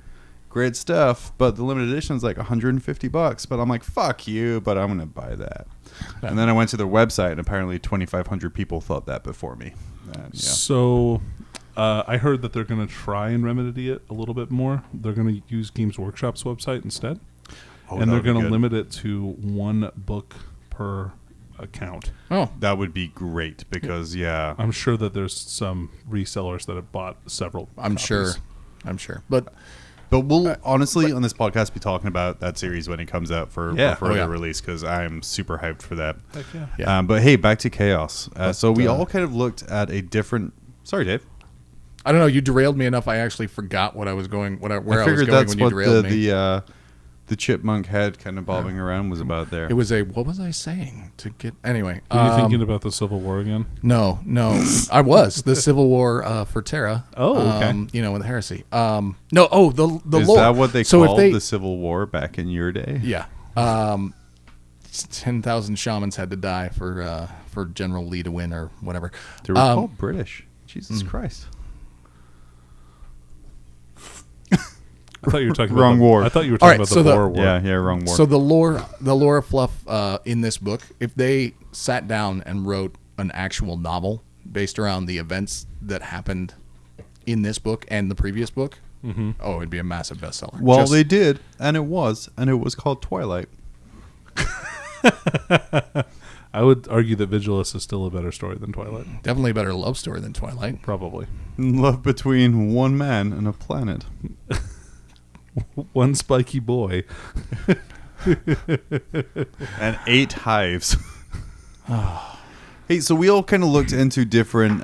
S1: great stuff. But the limited edition is like $150. But I'm like, fuck you. But I'm gonna buy that. And then I went to their website, and apparently 2,500 people thought that before me. And, yeah.
S3: So I heard that they're going to try and remedy it a little bit more. They're going to use Games Workshop's website instead,
S1: Oh,
S3: and
S1: that
S3: they're
S1: would be
S3: going to
S1: good.
S3: limit it to 1 book per account.
S2: Oh,
S1: That would be great because
S3: I'm sure that there's some resellers that have bought several.
S2: I'm
S3: copies.
S2: sure. But
S1: we'll honestly on this podcast be talking about that series when it comes out for further
S2: yeah.
S1: release because I'm super hyped for that.
S3: Heck yeah.
S2: Yeah.
S1: But hey, back to Chaos. So we all kind of looked at a different. Sorry, Dave.
S2: I don't know. You derailed me enough. I actually forgot where I was going. Where I was
S1: figured
S2: going
S1: that's
S2: when you
S1: what
S2: derailed me.
S1: the chipmunk head kind of bobbing around was about there.
S2: It was what was I saying to get anyway?
S3: Were you thinking about the Civil War again?
S2: No, I was the Civil War for Terra.
S3: Oh, okay.
S2: With heresy. No, the
S1: Is
S2: lore.
S1: that what they
S2: so
S1: called
S2: if they,
S1: the Civil War back in your day?
S2: Yeah. 10,000 shamans had to die for General Lee to win or whatever.
S1: They were called British. Jesus Christ.
S3: I thought you were talking
S1: Wrong
S3: about
S1: war.
S3: I thought you were
S2: All
S3: talking
S2: right,
S3: about the
S2: so
S3: Boer War.
S1: Yeah, wrong war.
S2: So the lore fluff in this book, if they sat down and wrote an actual novel based around the events that happened in this book and the previous book, it'd be a massive bestseller.
S1: Well, they did, and it was called Twilight.
S3: I would argue that Vigilus is still a better story than Twilight.
S2: Definitely a better love story than Twilight.
S3: Probably.
S1: Love between one man and a planet.
S3: One spiky boy.
S1: and 8 hives. Hey, so we all kind of looked into different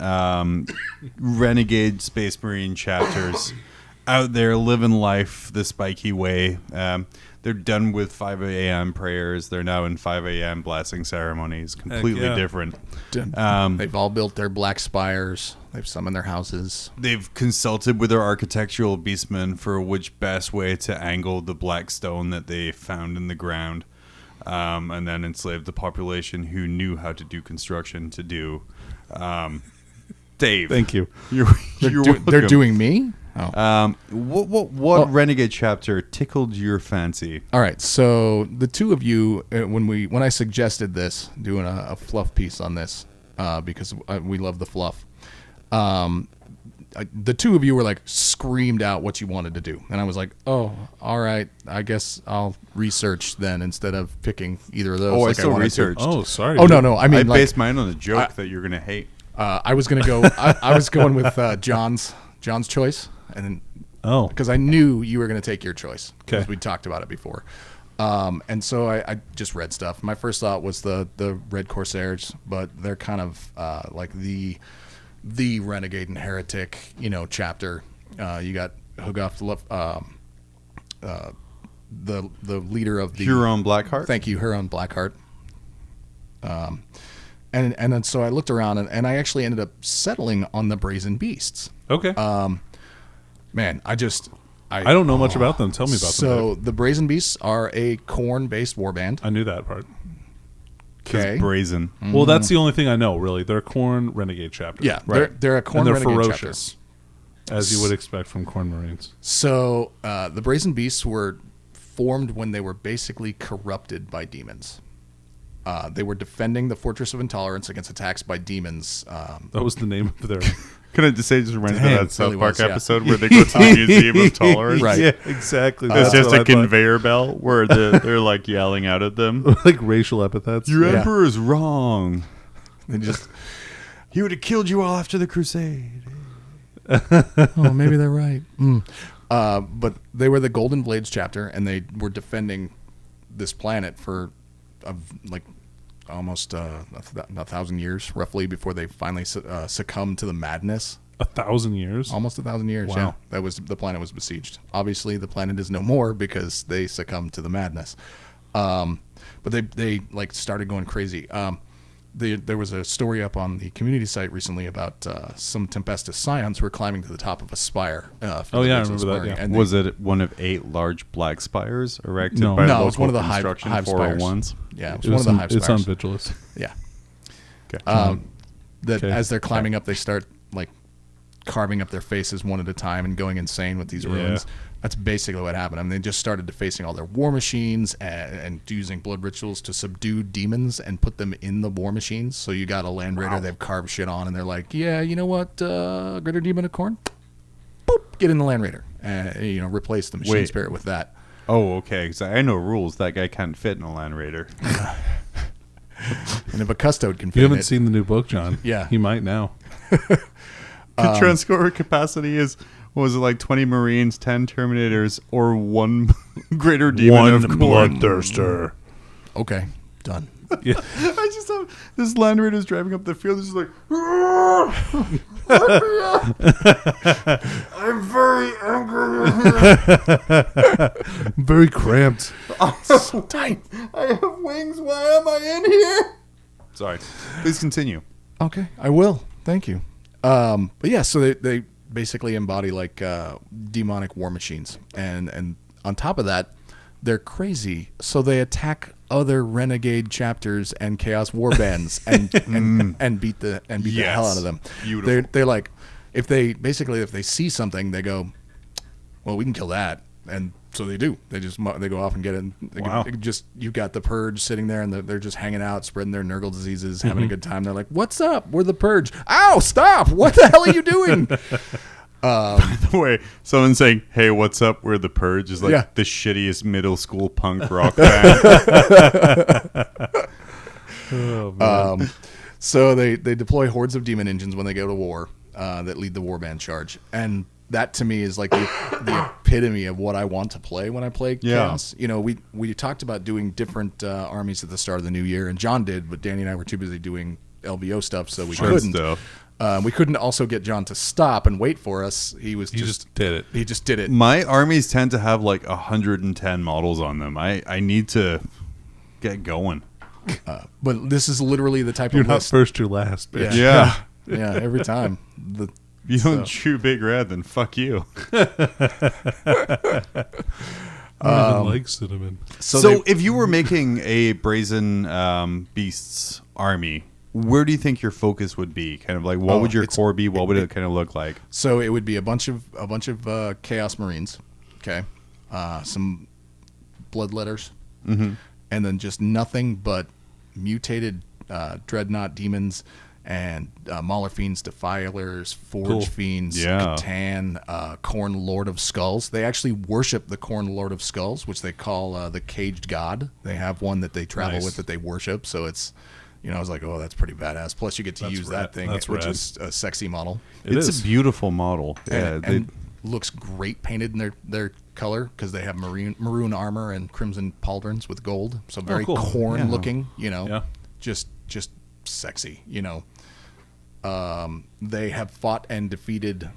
S1: renegade Space Marine chapters out there living life the spiky way. They're done with 5 a.m. prayers. They're now in 5 a.m. blessing ceremonies. Completely different.
S2: They've all built their black spires. They've summoned their houses.
S1: They've consulted with their architectural beastmen for which best way to angle the black stone that they found in the ground. And then enslaved the population who knew how to do construction to do. Dave.
S3: Thank you.
S2: They're doing me? Oh.
S1: What renegade chapter tickled your fancy?
S2: All right, so the two of you, when I suggested this, doing a fluff piece on this, because we love the fluff, the two of you were like screamed out what you wanted to do, and I was like, oh, all right, I guess I'll research then instead of picking either of those.
S1: Oh,
S2: like
S1: I still researched.
S3: Oh, sorry.
S2: Oh, no, I mean,
S1: I based mine on a joke that you're gonna hate.
S2: I was gonna go. I was going with John's choice, and because I knew you were gonna take your choice because we talked about it before. And so I just read stuff. My first thought was the Red Corsairs, but they're kind of like the renegade and heretic, chapter. You got Hugoff, the leader of the
S1: Huron Blackheart.
S2: Thank you, Huron Blackheart. And then so I looked around and I actually ended up settling on the Brazen Beasts.
S3: Okay.
S2: Man, I
S3: don't know much about them. Tell me about them.
S2: So the Brazen Beasts are a Khorne-based warband.
S3: I knew that part.
S2: Okay.
S1: Brazen.
S2: Mm-hmm.
S3: Well, that's the only thing I know, really. They're a Khorne renegade chapter.
S2: Yeah,
S3: right.
S2: they're a Khorne
S3: and they're
S2: renegade
S3: ferocious, as you would expect from Khorne Marines.
S2: So the Brazen Beasts were formed when they were basically corrupted by demons. They were defending the Fortress of Intolerance against attacks by demons.
S3: That was the name of their...
S1: Can I just say, just reminded me of that South
S2: really
S1: Park
S2: was, yeah.
S1: episode where they go to the Museum of Tolerance?
S2: Right.
S3: Yeah, exactly.
S1: It's
S3: That's
S1: just
S3: what
S1: a
S3: I thought.
S1: conveyor belt where they're like yelling out at them.
S3: Like racial epithets.
S1: Your
S2: Yeah.
S1: emperor is wrong.
S2: They just,
S1: He would have killed you all after the crusade.
S2: oh, maybe they're right. But they were the Golden Blades chapter, and they were defending this planet for like almost 1,000 years, roughly, before they finally succumbed to the madness.
S3: 1,000 years?
S2: Almost 1,000 years.
S3: Wow.
S2: Yeah, the planet was besieged. Obviously, the planet is no more because they succumbed to the madness. But they like started going crazy. There was a story up on the community site recently about some Tempestus Scions who were climbing to the top of a spire.
S3: I remember that. Yeah.
S2: And
S1: Was it one of 8 large black spires erected
S3: No.
S1: by
S2: No,
S1: local
S2: it was one of the hive
S1: construction
S2: spires.
S1: 401s?
S2: Yeah, it was
S3: It
S2: one
S3: was
S2: of the hive
S3: it's
S2: spires.
S3: on Vigilus.
S2: Yeah.
S1: Okay.
S3: Okay.
S2: As they're climbing up, they start like carving up their faces one at a time and going insane with these runes. That's basically what happened. I mean, they just started defacing all their war machines and using blood rituals to subdue demons and put them in the war machines. So you got a Land Raider they've carved shit on, and they're like, yeah, you know what, Greater Demon of Khorne? Boop, get in the Land Raider. Replace the machine spirit with that.
S1: Oh, okay. Because I know rules. That guy can't fit in a Land Raider.
S2: And if a custode can fit
S3: You
S2: in
S3: haven't
S2: it,
S3: seen the new book, John.
S2: Yeah.
S3: He might now.
S1: The transporter capacity is, what was it, like 20 Marines, 10 Terminators, or 1 Greater Demon of Khorne?
S3: bloodthirster.
S2: okay, done.
S3: Yeah.
S1: I just have this Land Raider's driving up the field. It's just like, I'm very angry.
S3: Very cramped.
S2: So tight.
S1: I have wings. Why am I in here? Sorry. Please continue.
S2: Okay, I will. Thank you. But yeah, so they basically embody like demonic war machines, and on top of that, they're crazy. So they attack other renegade chapters and chaos war bands and beat the hell out of them.
S1: Beautiful.
S2: They're like, if they see something, they go, well, we can kill that, and so they do. They go off and get it.
S3: Wow.
S2: You've got the Purge sitting there, and they're just hanging out, spreading their Nurgle diseases, having a good time. They're like, "What's up? We're the Purge." Ow! Stop! What the hell are you doing?
S1: By the way, someone saying, "Hey, what's up? We're the Purge" is like
S2: Yeah.
S1: the shittiest middle school punk rock band.
S3: Oh, man.
S2: So they deploy hordes of demon engines when they go to war that lead the warband charge, and that to me is like the epitome of what I want to play when I play Chaos. You know, we talked about doing different armies at the start of the new year, and John did, but Danny and I were too busy doing LVO stuff, so we couldn't. We couldn't also get John to stop and wait for us. He just
S3: did it.
S2: He just did it.
S1: My armies tend to have like 110 models on them. I need to get going.
S2: But this is literally the type
S3: You're
S2: of
S3: not
S2: list.
S3: first, you're last, bitch.
S1: Yeah.
S2: Yeah, every time.
S1: You don't chew Big Red, then fuck you.
S3: I don't even like cinnamon.
S1: So if you were making a Brazen Beasts army, where do you think your focus would be? Kind of like, what would your core be? What would it kind of look like?
S2: So it would be a bunch of Chaos Marines, okay, some Bloodletters, and then just nothing but mutated Dreadnought demons and Mauler Fiends, Defilers, Forge Fiends, Catan, Khorne Lord of Skulls. They actually worship the Khorne Lord of Skulls, which they call the Caged God. They have one that they travel with that they worship, so it's... You know, I was like, oh, that's pretty badass. Plus, you get to use that thing, which is a sexy model.
S1: It's a beautiful model. Yeah,
S2: and looks great painted in their color because they have maroon armor and crimson pauldrons with gold. So very Khorne looking. You know, just sexy. You know, they have fought and defeated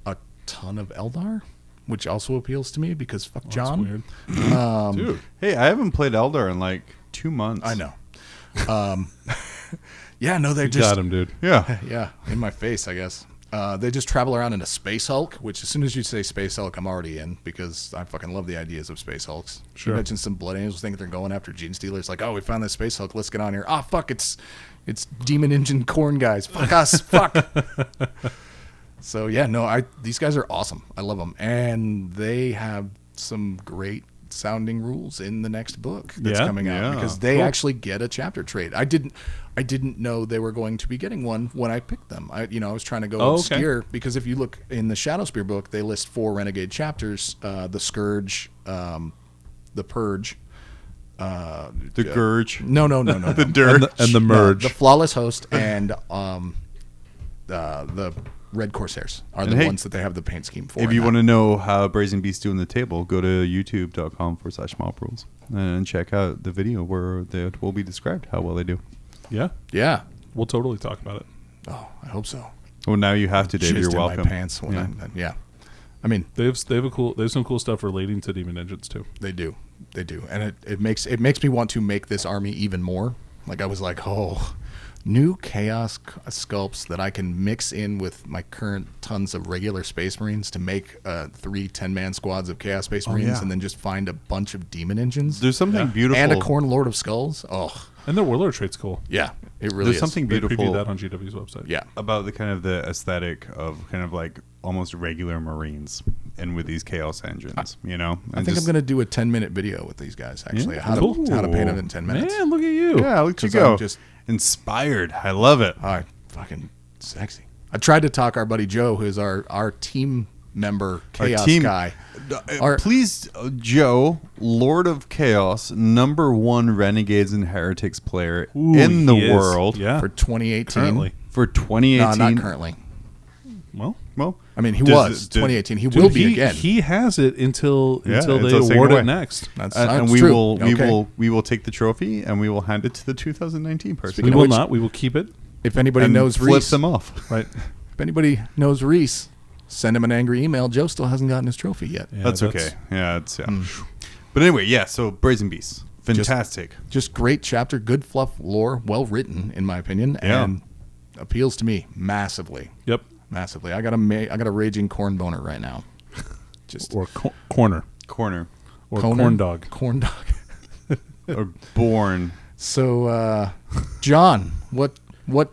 S2: a ton of Eldar, which also appeals to me because fuck John.
S3: That's weird.
S1: Dude, hey, I haven't played Eldar in like 2 months.
S2: I know. Yeah, no, they
S3: You
S2: just
S3: got him, dude.
S2: yeah, in my face, I guess. They just travel around in a Space Hulk, which as soon as you say Space Hulk, I'm already in because I fucking love the ideas of Space Hulks.
S3: Sure.
S2: You mentioned some Blood Angels think they're going after Gene Stealers. Like, oh, we found this Space Hulk. Let's get on here. Ah, fuck, it's Demon Engine Khorne guys. Fuck us. Fuck. So yeah, no, these guys are awesome. I love them, and they have some great sounding rules in the next book that's coming out because they actually get a chapter trait. I didn't know they were going to be getting one when I picked them. I was trying to go obscure because if you look in the Shadowspear book, they list 4 renegade chapters: the Scourge, the Purge,
S1: the Gurge.
S2: No,
S1: the Dirge
S3: and the Merge,
S2: the Flawless Host, and the Red Corsairs are the ones that they have the paint scheme for.
S1: If you want to know how Brazen Beasts do in the table, go to youtube.com/mobrules and check out the video where it will be described how well they do.
S2: Yeah.
S3: We'll totally talk about it.
S2: Oh, I hope so.
S1: Well, now you have to, Dave. You're welcome.
S2: My pants when I mean,
S3: they have some cool stuff relating to demon engines too.
S2: They do, and it makes me want to make this army even more. Like I was like, oh, new chaos sculpts that I can mix in with my current tons of regular Space Marines to make 3 10-man squads of Chaos Space Marines, and then just find a bunch of demon engines.
S1: There's something beautiful,
S2: and a Khorne Lord of Skulls. Oh,
S3: and their warlord trait's cool.
S2: Yeah, it really
S1: There's
S2: is.
S1: something
S3: They
S1: beautiful
S3: previewed that on GW's website.
S2: Yeah,
S1: about the kind of the aesthetic of kind of like almost regular Marines and with these chaos engines.
S2: I think I'm going to do a 10-minute video with these guys. Actually, how to paint them in 10 minutes.
S3: Man, look at you.
S1: Yeah, look at you go. Just inspired. I love it.
S2: All right, fucking sexy. I tried to talk our buddy Joe, who's our team member, Chaos guy.
S1: Please, Joe, Lord of Chaos, #1 Renegades and Heretics player in the world
S2: for 2018.
S3: Currently.
S1: For 2018.
S2: No, not currently.
S3: Well,
S2: I mean, he was 2018. He will be again.
S3: He has it until they award it next.
S1: And we will take the trophy and we will hand it to the 2019 person.
S3: We will not. We will keep it.
S2: If anybody knows
S1: flip
S2: Reese,
S1: them off.
S3: Right.
S2: If anybody knows Reese, send him an angry email. Joe still hasn't gotten his trophy yet.
S1: Yeah, that's okay. Yeah, But anyway, so Brazen Beasts, fantastic.
S2: Just great chapter, good fluff lore, well written in my opinion, and appeals to me massively.
S3: Yep.
S2: Massively. I got a raging corn boner right now. Just
S3: corner
S1: or
S3: corn dog.
S2: Corn dog.
S1: Or born.
S2: So, John, what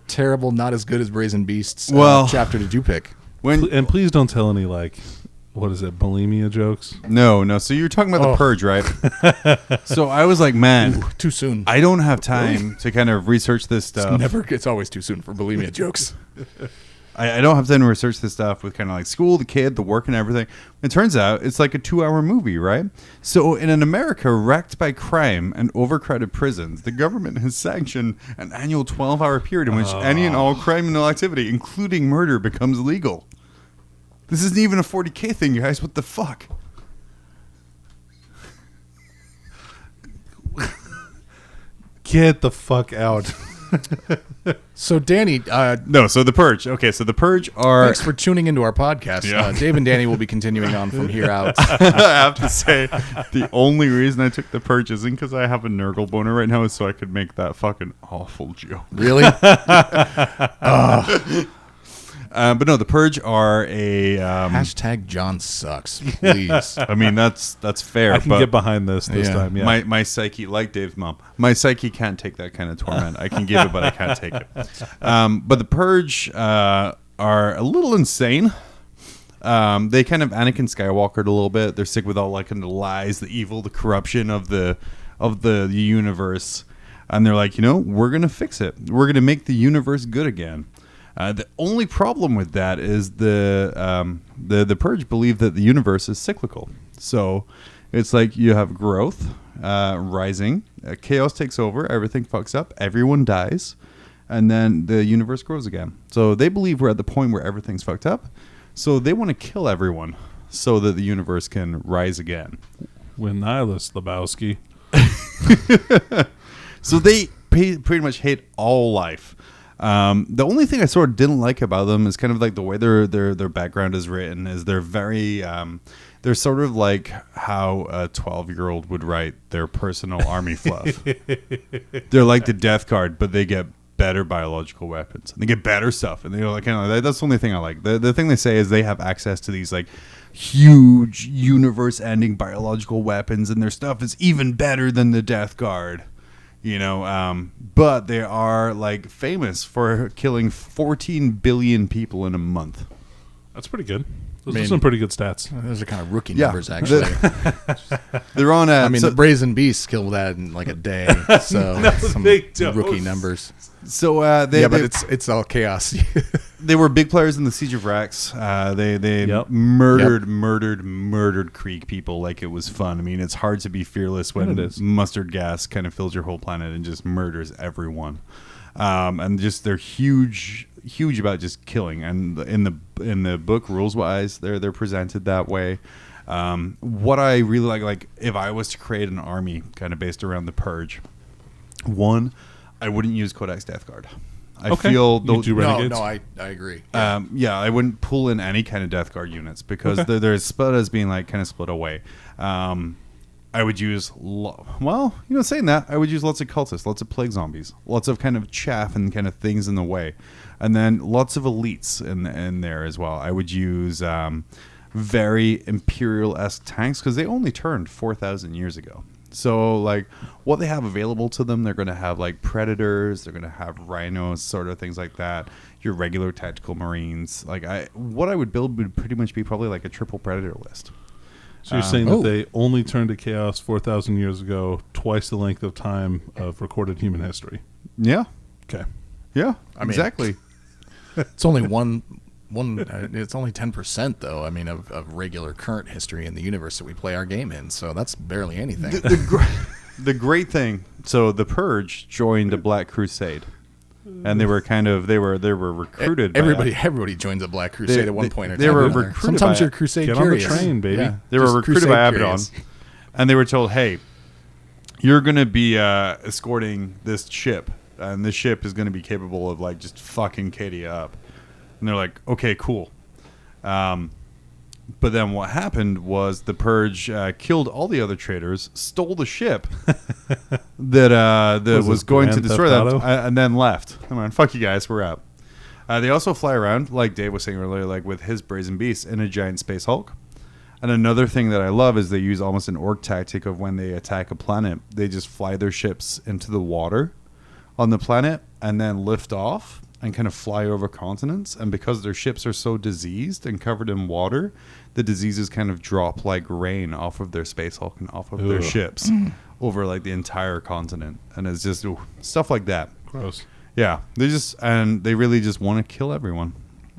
S2: terrible, not as good as Brazen Beasts chapter did you pick?
S3: And please don't tell any what is it, bulimia jokes?
S1: No. So you're talking about the Purge, right? So I was like, man,
S2: too soon.
S1: I don't have time to kind of research this stuff.
S2: It's always too soon for bulimia jokes.
S1: I don't have time to research this stuff with kind of like school, the kid, the work, and everything. It turns out it's like a 2-hour movie, right? So in an America wrecked by crime and overcrowded prisons, the government has sanctioned an annual 12-hour period in which any and all criminal activity, including murder, becomes legal. This isn't even a 40K thing, you guys. What the fuck?
S3: Get the fuck out.
S2: So, Danny,
S1: No, so the Purge. Okay, so the Purge are...
S2: thanks for tuning into our podcast.
S1: Yeah.
S2: Dave and Danny will be continuing on from here out.
S1: I have to say, the only reason I took the Purge isn't because I have a Nurgle boner right now, is so I could make that fucking awful joke.
S2: Really?
S1: But no, the Purge are a...
S2: Hashtag John sucks, please.
S1: I mean, that's fair.
S3: I can
S1: but
S3: get behind this
S2: Yeah.
S3: time. Yeah.
S1: my psyche, like Dave's mom, my psyche can't take that kind of torment. I can give it, but I can't take it. But the Purge are a little insane. They kind of Anakin Skywalkered a little bit. They're sick with all like the lies, the evil, the corruption of the universe, and they're like, we're gonna fix it. We're gonna make the universe good again. The only problem with that is the Purge believe that the universe is cyclical. So it's like you have growth, rising, chaos takes over, everything fucks up, everyone dies, and then the universe grows again. So they believe we're at the point where everything's fucked up. So they want to kill everyone so that the universe can rise again.
S3: When Nihilus Lebowski.
S1: So they pretty much hate all life. The only thing I sort of didn't like about them is kind of like the way their background is written. Is they're very they're sort of like how a 12-year-old would write their personal army fluff. They're like the Death Guard, but they get better biological weapons and they get better stuff, and they're like that's the only thing I like. The thing they say is they have access to these like huge universe-ending biological weapons, and their stuff is even better than the Death Guard. But they are like famous for killing 14 billion people in a month.
S3: That's pretty good. Those are some pretty good stats.
S2: Those are kind of rookie
S1: Yeah.
S2: numbers, actually.
S1: They're on.
S2: The Brazen Beasts killed that in like a day. So some
S3: they don't.
S2: rookie numbers.
S1: So
S2: But it's all chaos.
S1: they were big players in the Siege of Rax. They
S3: Yep.
S1: murdered Krieg people like it was fun. I mean, it's hard to be fearless when
S3: it is.
S1: mustard gas kind of fills your whole planet and just murders everyone. And just they're huge about just killing. And in the book, rules wise, they're presented that way. What I really like if I was to create an army kind of based around the Purge, one, I wouldn't use Codex Death Guard. I feel
S3: You do Renegades?
S2: No, I agree.
S1: I wouldn't pull in any kind of Death Guard units because they're split as being like kind of split away. I would use, saying that, I would use lots of cultists, lots of plague zombies, lots of kind of chaff and kind of things in the way. And then lots of elites in there as well. I would use very Imperial-esque tanks because they only turned 4,000 years ago. So, like, what they have available to them, they're going to have, like, Predators, they're going to have Rhinos, sort of things like that, your regular tactical Marines. What I would build would pretty much be probably, like, a triple Predator list.
S3: So you're saying that they only turned to chaos 4,000 years ago, twice the length of time of recorded human history.
S1: Yeah.
S3: Okay.
S1: Yeah,
S2: mean,
S1: exactly.
S2: It's only it's only 10% though. I mean, of regular current history in the universe that we play our game in. So that's barely anything.
S1: The great thing, so the Purge joined the Black Crusade, and they were recruited.
S2: Everybody joins a Black Crusade at one point or
S1: they
S2: time.
S1: were
S2: or another.
S1: recruited
S2: Sometimes
S1: by-
S2: you're crusade
S3: Get on the
S2: curious.
S3: train, baby.
S1: They were
S2: just
S1: recruited
S2: crusade
S1: by Abaddon,
S2: curious.
S1: and they were told, "Hey, you're going to be escorting this ship, and this ship is going to be capable of like just fucking Katie up." And they're like, "Okay, cool." But then what happened was the Purge killed all the other traitors, stole the ship that was going to
S3: Grand
S1: destroy
S3: Theft
S1: them,
S3: Auto?
S1: and then left. Come on, fuck you guys, we're out. They also fly around, like Dave was saying earlier, like with his Brazen Beast in a giant Space Hulk. And another thing that I love is they use almost an orc tactic of when they attack a planet, they just fly their ships into the water on the planet and then lift off and kind of fly over continents. And because their ships are so diseased and covered in water, the diseases kind of drop like rain off of their Space Hulk and off of their ships over like the entire continent. And it's just stuff like that.
S3: Gross.
S1: Yeah, they really just want to kill everyone.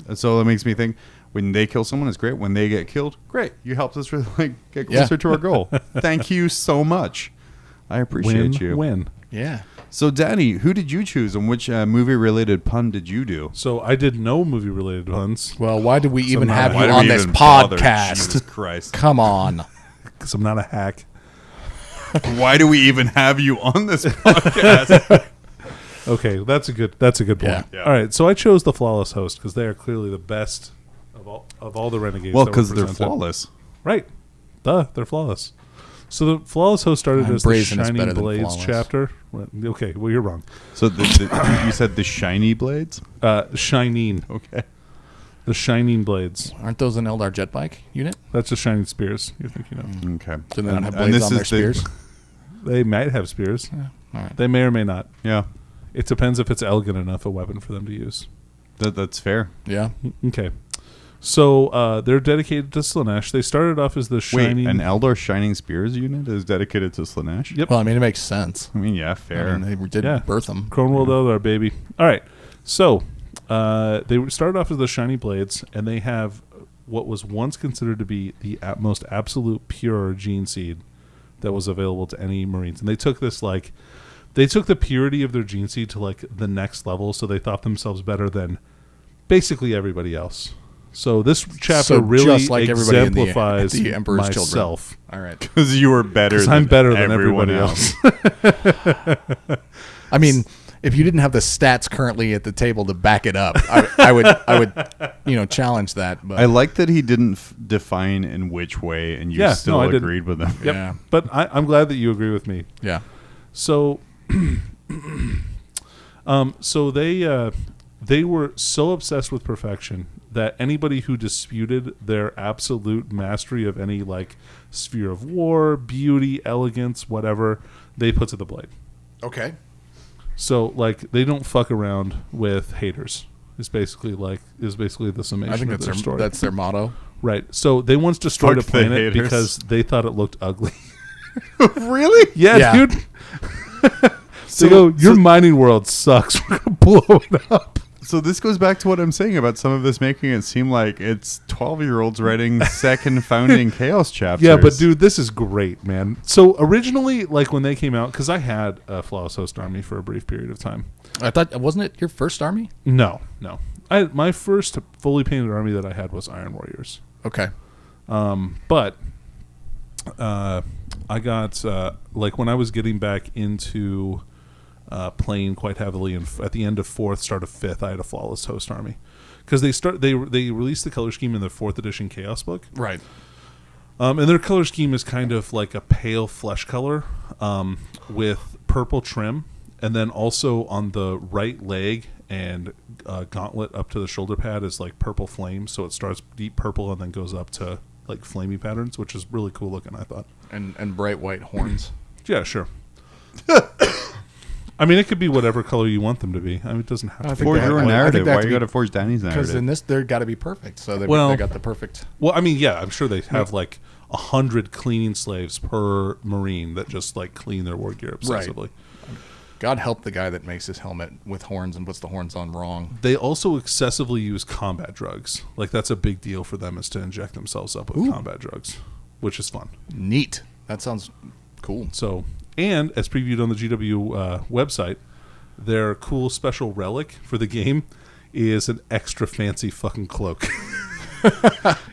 S1: And so that makes me think, when they kill someone, it's great. When they get killed, great. You helped us really get closer to our goal. Thank you so much. I appreciate you.
S3: Win.
S2: Yeah.
S1: So, Danny, who did you choose, and which movie-related pun did you do?
S3: So I did no movie-related puns
S2: Well, why did we even
S3: not-
S2: have
S3: why
S2: you
S1: do
S2: on
S1: we
S2: this
S1: even bother?
S2: podcast?
S1: Jesus Christ.
S2: Come on.
S3: because I'm not a hack.
S1: Why do we even have you on this podcast?
S3: Okay, that's a good point.
S2: Yeah.
S3: All right, so I chose the Flawless Host because they are clearly the best of all the Renegades.
S1: Well,
S3: that were
S1: because they're
S3: presented.
S1: flawless.
S3: Right. They're flawless. So the Flawless Host started
S2: I'm
S3: as the
S2: brazen is
S3: Shining
S2: better than
S3: Blades
S2: flawless.
S3: chapter. Okay, well, you're wrong.
S1: So you said the shiny blades?
S3: Shining.
S1: Okay.
S3: The Shining Blades.
S2: Aren't those an Eldar jet bike unit?
S3: That's the Shining Spears. You're thinking of.
S1: Okay.
S2: Do they not have
S1: And
S2: blades
S1: this
S2: on their
S1: is the-
S2: spears?
S3: They might have spears.
S2: All right.
S3: They may or may not.
S1: Yeah,
S3: It depends if it's elegant enough a weapon for them to use.
S1: that's fair.
S2: Yeah.
S3: Okay. So they're dedicated to Slanesh. They started off as the Shining.
S1: Wait, an Eldar Shining Spears unit is dedicated to Slanesh?
S3: Yep.
S2: Well, I mean, it makes sense.
S1: I mean, yeah, fair.
S2: I mean, they did
S3: Yeah.
S2: birth them.
S3: Croneworld Eldar, baby. All right. So they started off as the Shiny Blades, and they have what was once considered to be the most absolute pure gene seed that was available to any Marines. And they took this they took the purity of their gene seed to the next level, so they thought themselves better than basically everybody else. So this chapter
S2: So
S3: really
S2: just like everybody in the-
S3: exemplifies
S2: the Emperor's Children.
S3: myself.
S2: All right.
S1: Because you were better than
S3: I'm better than
S1: everyone
S3: everybody
S1: else.
S2: I mean, if you didn't have the stats currently at the table to back it up, I would, challenge that. But
S1: I like that he didn't define in which way, and you
S3: Yeah,
S1: still
S3: no, I didn't.
S1: agreed with him.
S3: Yep.
S2: Yeah.
S3: But I'm glad that you agree with me.
S2: yeah.
S3: So, so they were so obsessed with perfection that anybody who disputed their absolute mastery of any sphere of war, beauty, elegance, whatever, they put to the blade.
S2: Okay.
S3: So they don't fuck around with haters. Is basically the summation
S2: I think
S3: of their story.
S2: that's their motto.
S3: Right. So they once destroyed
S1: Fuck
S3: a
S1: the
S3: planet
S1: haters.
S3: because they thought it looked ugly.
S1: Really?
S3: Yeah, dude. They go, your mining world sucks. We're gonna blow it up.
S1: So this goes back to what I'm saying about some of this making it seem like it's 12-year-olds writing second founding chaos chapters.
S3: Yeah, but dude, this is great, man. So originally, when they came out, because I had a Flawless Host army for a brief period of time.
S2: I thought, wasn't it your first army?
S3: No. My first fully painted army that I had was Iron Warriors.
S2: Okay.
S3: But I got when I was getting back into playing quite heavily, and at the end of 4th, start of 5th, I had a Flawless Host army because they released the color scheme in the 4th edition Chaos book,
S2: Right.
S3: and their color scheme is kind of like a pale flesh color with purple trim, and then also on the right leg and gauntlet up to the shoulder pad is purple flame, so it starts deep purple and then goes up to flamey patterns, which is really cool looking, I thought.
S2: And bright white horns.
S3: Yeah, sure. I mean, it could be whatever color you want them to be. I mean, it doesn't have to be.
S1: Forge
S2: that-
S1: your
S2: I think
S1: narrative.
S2: that
S1: Why
S2: to
S1: you
S2: be-
S1: got to forge Danny's
S2: Because
S1: narrative?
S2: in this, they're got to be perfect. So they got the perfect.
S3: Well, I mean, yeah, I'm sure they have 100 cleaning slaves per Marine that just clean their war gear obsessively.
S2: God help the guy that makes his helmet with horns and puts the horns on wrong.
S3: They also excessively use combat drugs. That's a big deal for them, is to inject themselves up with combat drugs, which is fun.
S2: Neat. That sounds cool.
S3: So, and as previewed on the GW website, their cool special relic for the game is an extra fancy fucking cloak.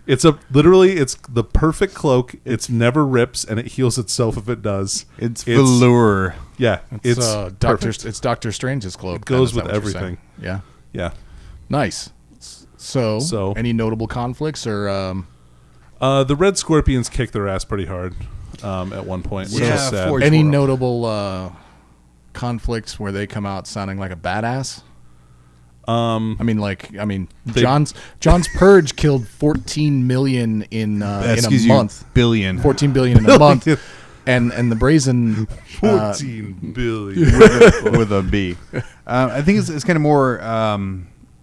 S3: It's the perfect cloak. It's never rips and it heals itself if it does.
S1: it's velour.
S3: Yeah, it's
S2: Doctor. It's Doctor Strange's cloak.
S3: It goes
S2: Is that
S3: with
S2: what you're
S3: everything.
S2: saying? Yeah.
S3: Yeah.
S2: Nice. So, any notable conflicts or?
S3: The Red Scorpions kicked their ass pretty hard at one point, which
S1: Yeah,
S3: is sad.
S1: Forge
S2: Any
S1: World.
S2: notable conflicts where they come out sounding like a badass? John's Purge killed 14 million in a month.
S1: Billion.
S2: 14 billion in a month, and the Brazen
S3: 14 billion.
S1: with a B. I think it's kind of more.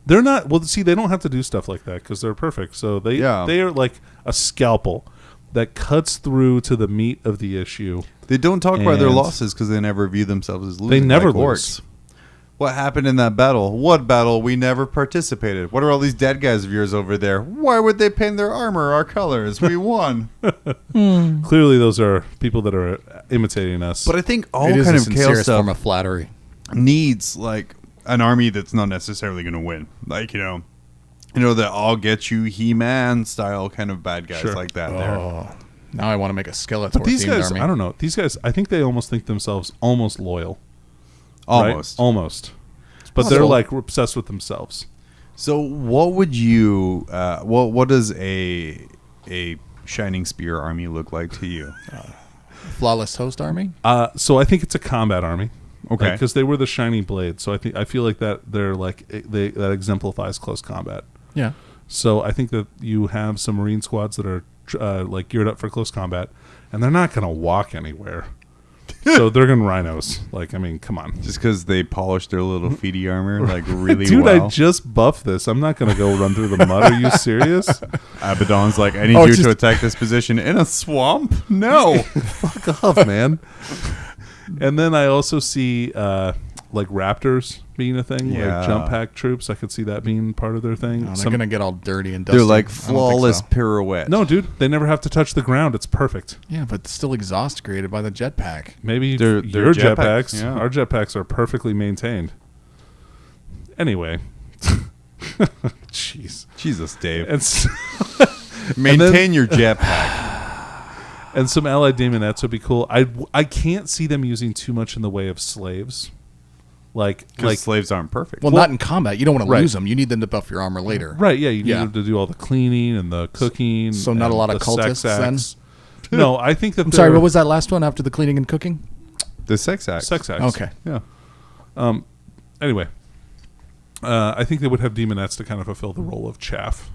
S3: They're not. Well, see, they don't have to do stuff like that because they're perfect. So they are like a scalpel that cuts through to the meat of the issue.
S1: They don't talk about their
S3: And
S1: losses because they never view themselves as losing.
S3: They never
S1: like
S3: lose.
S1: orcs. What happened in that battle? What battle? We never participated. What are all these dead guys of yours over there? Why would they paint their armor our colors? We won.
S3: Clearly, those are people that are imitating us.
S1: But I think all
S2: It is
S1: kind
S2: a
S1: of chaos
S2: sincerest
S1: stuff
S2: form of flattery.
S1: needs like an army that's not necessarily going to win. Like, you know, that all get you He-Man style kind of bad guys
S3: Sure.
S1: like that there.
S2: Oh, now I want to make a Skeletor
S3: But these
S2: themed
S3: guys,
S2: army.
S3: I don't know. These guys, I think they almost think themselves almost loyal.
S1: Almost.
S3: Right? Almost. But they're like obsessed with themselves.
S1: So what would you what does a Shining Spear army look like to you?
S2: Flawless Host army.
S3: So I think it's a combat army.
S1: Okay.
S3: Because they were the shiny blade. So I feel like that they're like that exemplifies close combat.
S2: Yeah.
S3: So I think that you have some Marine squads that are like geared up for close combat, and they're not going to walk anywhere. So they're going to rhinos. Like, I mean, come on.
S1: Just because they polished their little feety armor like really
S3: Dude,
S1: well.
S3: I just buffed this. I'm not going to go run through the mud. Are you serious?
S1: Abaddon's like, I need
S2: Oh,
S1: you
S2: just-
S1: to attack this position in a swamp? No.
S3: Fuck off, man. And then I also see like raptors being a thing,
S1: Yeah.
S3: like jump pack troops. I could see that being part of their thing.
S2: Oh, they're gonna get all dirty and dusty.
S1: They're like
S2: I don't think
S1: flawless
S2: so.
S1: pirouette.
S3: No, dude, they never have to touch the ground. It's perfect.
S2: Yeah, but still exhaust created by the jetpack.
S3: Maybe
S1: They're
S3: your
S1: jetpacks,
S3: jetpacks.
S1: yeah.
S3: Our jetpacks are perfectly maintained. Anyway. Jeez.
S1: Jesus, Dave.
S3: And s-
S1: Maintain your jetpack.
S3: and some allied daemonettes would be cool. I can't see them using too much in the way of slaves. Like
S1: Because slaves aren't perfect.
S2: Well, not in combat. You don't want to
S3: Right.
S2: lose them. You need them to buff your armor later.
S3: right, yeah, you need
S2: Yeah.
S3: them to do all the cleaning and the cooking.
S2: So not a
S3: and
S2: lot of
S3: the
S2: cultists
S3: sex
S2: then?
S3: acts. No, I think that
S2: I'm sorry. What was that last one after the cleaning and cooking?
S1: The sex act.
S3: sex acts?
S2: Okay.
S1: Yeah.
S3: Anyway, I think they would have demonettes to kind of fulfill the role of chaff.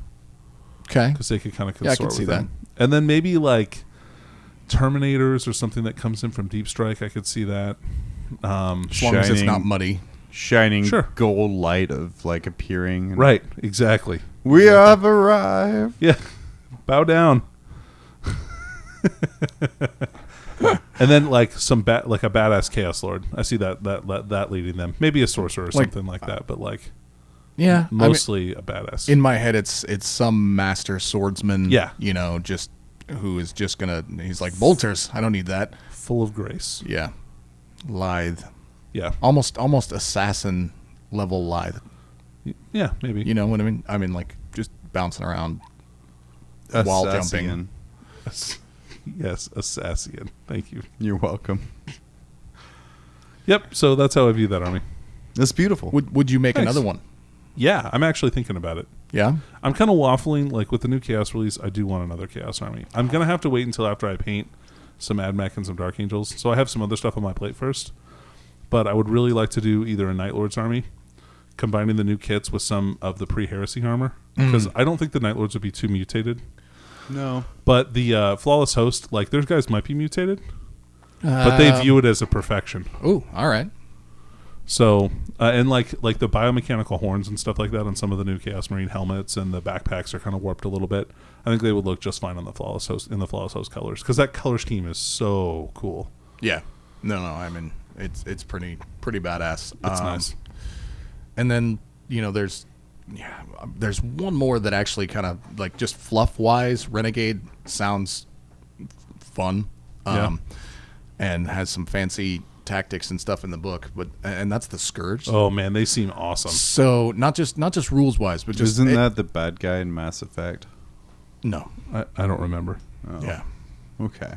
S2: Okay.
S3: Because they could kind of
S2: Yeah, I
S3: consort
S2: could see
S3: with them. And then maybe like Terminators or something that comes in from Deep Strike. I could see that.
S2: As long as it's
S1: Shining-
S2: not muddy.
S1: Shining
S3: Sure.
S1: gold light of like appearing. And
S3: Right, exactly.
S1: We have arrived.
S3: Yeah, bow down. And then like like a badass Chaos Lord. I see that leading them. Maybe a sorcerer or
S2: Like-
S3: something like that. But like
S2: Yeah.
S3: mostly a badass.
S2: In my head, it's some master swordsman.
S3: Yeah.
S2: You know, just who is just gonna. He's like bolters. I don't need that.
S3: Full of grace.
S2: Yeah. Lithe.
S3: Yeah,
S2: Almost assassin level lithe.
S3: yeah, maybe.
S2: You know what I mean? I mean, like just bouncing around wall
S1: Assassian.
S2: jumping.
S3: Yes, Assassian. Thank you.
S1: You're welcome.
S3: Yep. So that's how I view that army.
S1: That's beautiful.
S2: Would you make
S3: Thanks.
S2: another one?
S3: Yeah, I'm actually thinking about it.
S2: Yeah.
S3: I'm kind of waffling. Like with the new Chaos release, I do want another Chaos army. I'm gonna have to wait until after I paint some AdMech and some Dark Angels. So I have some other stuff on my plate first. But I would really like to do either a Night Lord's army, combining the new kits with some of the pre-heresy armor, because I don't think the Night Lords would be too mutated.
S1: No.
S3: But the Flawless Host, like those guys might be mutated, but they view it as a perfection.
S2: Ooh, all right.
S3: So and like the biomechanical horns and stuff like that on some of the new Chaos Marine helmets, and the backpacks are kind of warped a little bit. I think they would look just fine on the Flawless Host in the Flawless Host colors, because that color scheme is so cool.
S2: Yeah. No. I mean, it's pretty badass.
S3: It's nice.
S2: And then there's one more that actually kind of like just fluff wise, Renegade sounds fun, and has some fancy tactics and stuff in the book. And that's the Scourge.
S3: Oh man, they seem awesome.
S2: So not just rules wise, but just
S1: Isn't that the bad guy in Mass Effect?
S2: no.
S3: I don't remember.
S1: Oh.
S2: Yeah.
S1: Okay.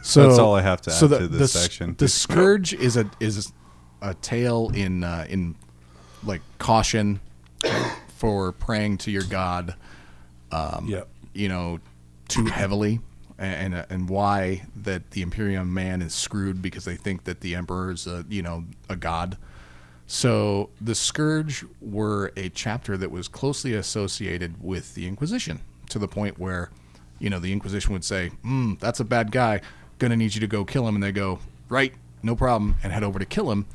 S2: So
S1: That's all I have to add to this
S2: the,
S1: section.
S2: The Scourge is a tale in like caution for praying to your god,
S3: Yep.
S2: too heavily, and why that the Imperium man is screwed because they think that the Emperor is a god. So the Scourge were a chapter that was closely associated with the Inquisition, to the point where the Inquisition would say, that's a bad guy, gonna need you to go kill him, and they go, right, no problem, and head over to kill him.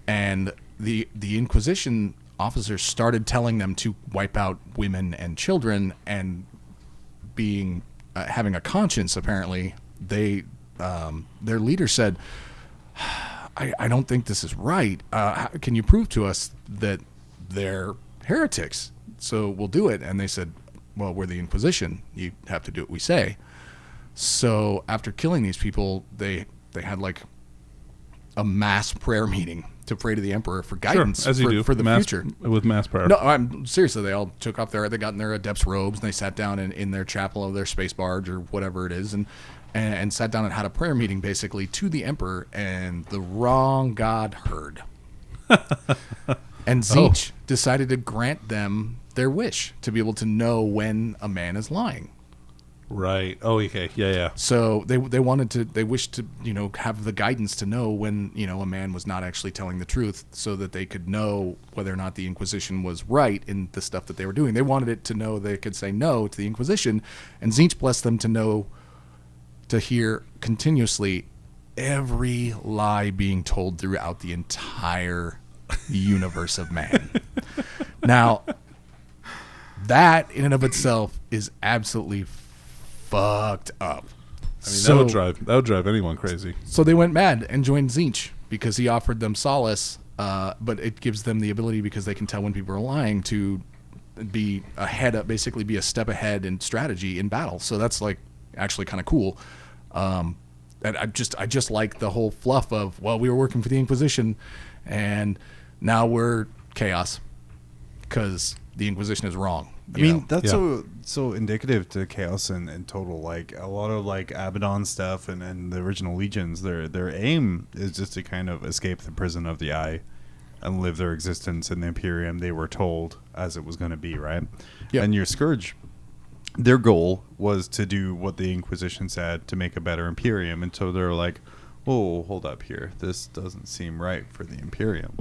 S2: And the Inquisition officers started telling them to wipe out women and children, and being having a conscience, apparently their leader said, I don't think this is right. Can you prove to us that they're heretics? So we'll do it. And they said, well, we're the Inquisition. You have to do what we say. So after killing these people, they had like a mass prayer meeting to pray to the emperor for guidance
S3: as you do
S2: for the future.
S3: With mass prayer.
S2: No, I'm seriously. They all took off they got in their adepts robes and they sat down in their chapel of their space barge or whatever it is, and sat down and had a prayer meeting basically to the emperor, and the wrong god heard. And Tzeentch decided to grant them their wish to be able to know when a man is lying.
S3: Right. Oh, okay. Yeah.
S2: So they wished to, have the guidance to know when, a man was not actually telling the truth, so that they could know whether or not the Inquisition was right in the stuff that they were doing. They wanted it to know they could say no to the Inquisition, and Tzeentch blessed them to hear continuously every lie being told throughout the entire universe of man. Now, that in and of itself is absolutely fucked up.
S3: I mean, that would drive anyone crazy.
S2: So they went mad and joined Tzeentch because he offered them solace, but it gives them the ability, because they can tell when people are lying, to be basically be a step ahead in strategy in battle. So that's like actually kind of cool. And I just like the whole fluff of, well, we were working for the Inquisition and now we're chaos because the Inquisition is wrong.
S1: I mean, that's so indicative to chaos and total. Like a lot of like Abaddon stuff and the original legions, their aim is just to kind of escape the prison of the eye and live their existence in the Imperium they were told as it was going to be, right?
S2: Yep.
S1: And your Scourge, their goal was to do what the Inquisition said to make a better Imperium, and so they're like, oh, hold up here, this doesn't seem right for the Imperium.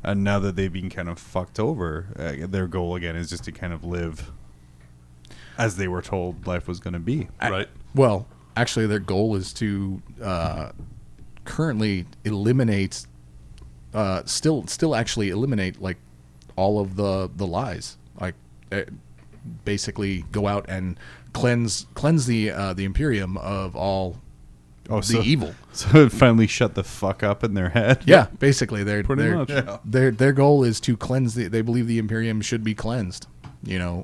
S1: And now that they've been kind of fucked over, their goal again is just to kind of live as they were told life was going to be.
S3: Right.
S2: Well, actually, their goal is to currently eliminate, still actually eliminate like all of the lies. Like basically go out and cleanse the Imperium of all. The evil.
S1: So it finally shut the fuck up in their head.
S2: Yeah, basically,
S3: Pretty much.
S2: their goal is to cleanse they believe the Imperium should be cleansed,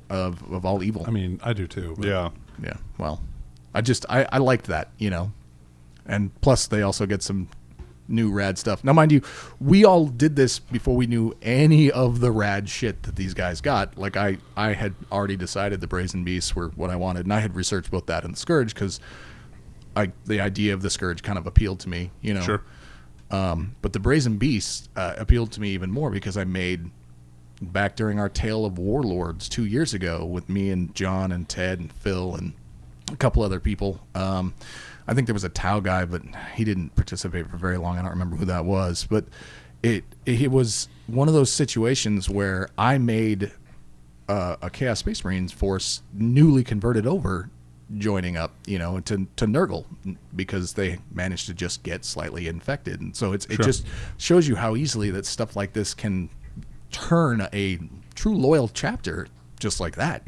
S2: of all evil.
S3: I mean, I do too. But
S1: Yeah.
S2: Yeah. Well, I liked that, and plus they also get some new rad stuff. Now, mind you, we all did this before we knew any of the rad shit that these guys got. Like I had already decided the Brazen Beasts were what I wanted, and I had researched both that and the Scourge because the idea of the Scourge kind of appealed to me,
S3: Sure.
S2: But the Brazen Beast appealed to me even more because I made, back during our Tale of Warlords 2 years ago with me and John and Ted and Phil and a couple other people. I think there was a Tau guy, but he didn't participate for very long. I don't remember who that was. But it was one of those situations where I made a Chaos Space Marines force newly converted over joining up, to Nurgle because they managed to just get slightly infected. And so it just shows you how easily that stuff like this can turn a true loyal chapter just like that,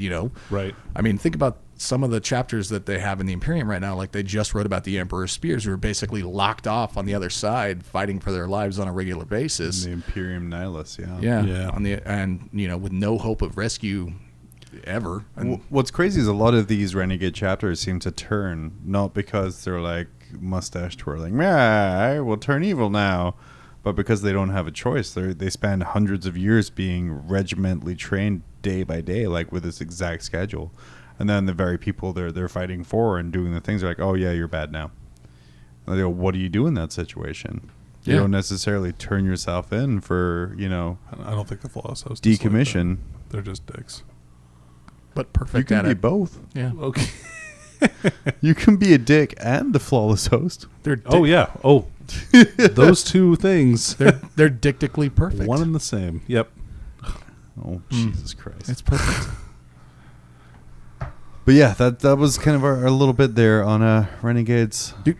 S3: Right.
S2: I mean, think about some of the chapters that they have in the Imperium right now. Like they just wrote about the Emperor's Spears, who are basically locked off on the other side fighting for their lives on a regular basis.
S1: The Imperium Nihilus,
S2: Yeah. With no hope of rescue ever. And
S1: what's crazy is a lot of these renegade chapters seem to turn, not because they're like mustache twirling, I will turn evil now, but because they don't have a choice. They spend hundreds of years being regimentally trained day by day, like with this exact schedule, and then the very people they're fighting for and doing the things are like, oh yeah, you're bad now. And they go, what do you do in that situation? You don't necessarily turn yourself in for
S3: I don't think the flawless host
S1: decommission.
S3: Like they're just dicks.
S2: but perfect
S1: You
S2: at
S1: can be
S2: it.
S1: both.
S2: Yeah.
S3: Okay.
S1: You can be a dick and the flawless host.
S2: They're
S3: Oh yeah. Oh, those two things.
S2: they're dictically perfect.
S3: One and the same. Yep.
S1: Oh, Jesus Christ.
S2: It's perfect.
S1: But yeah, that was kind of our little bit there on Renegades.
S2: Dude,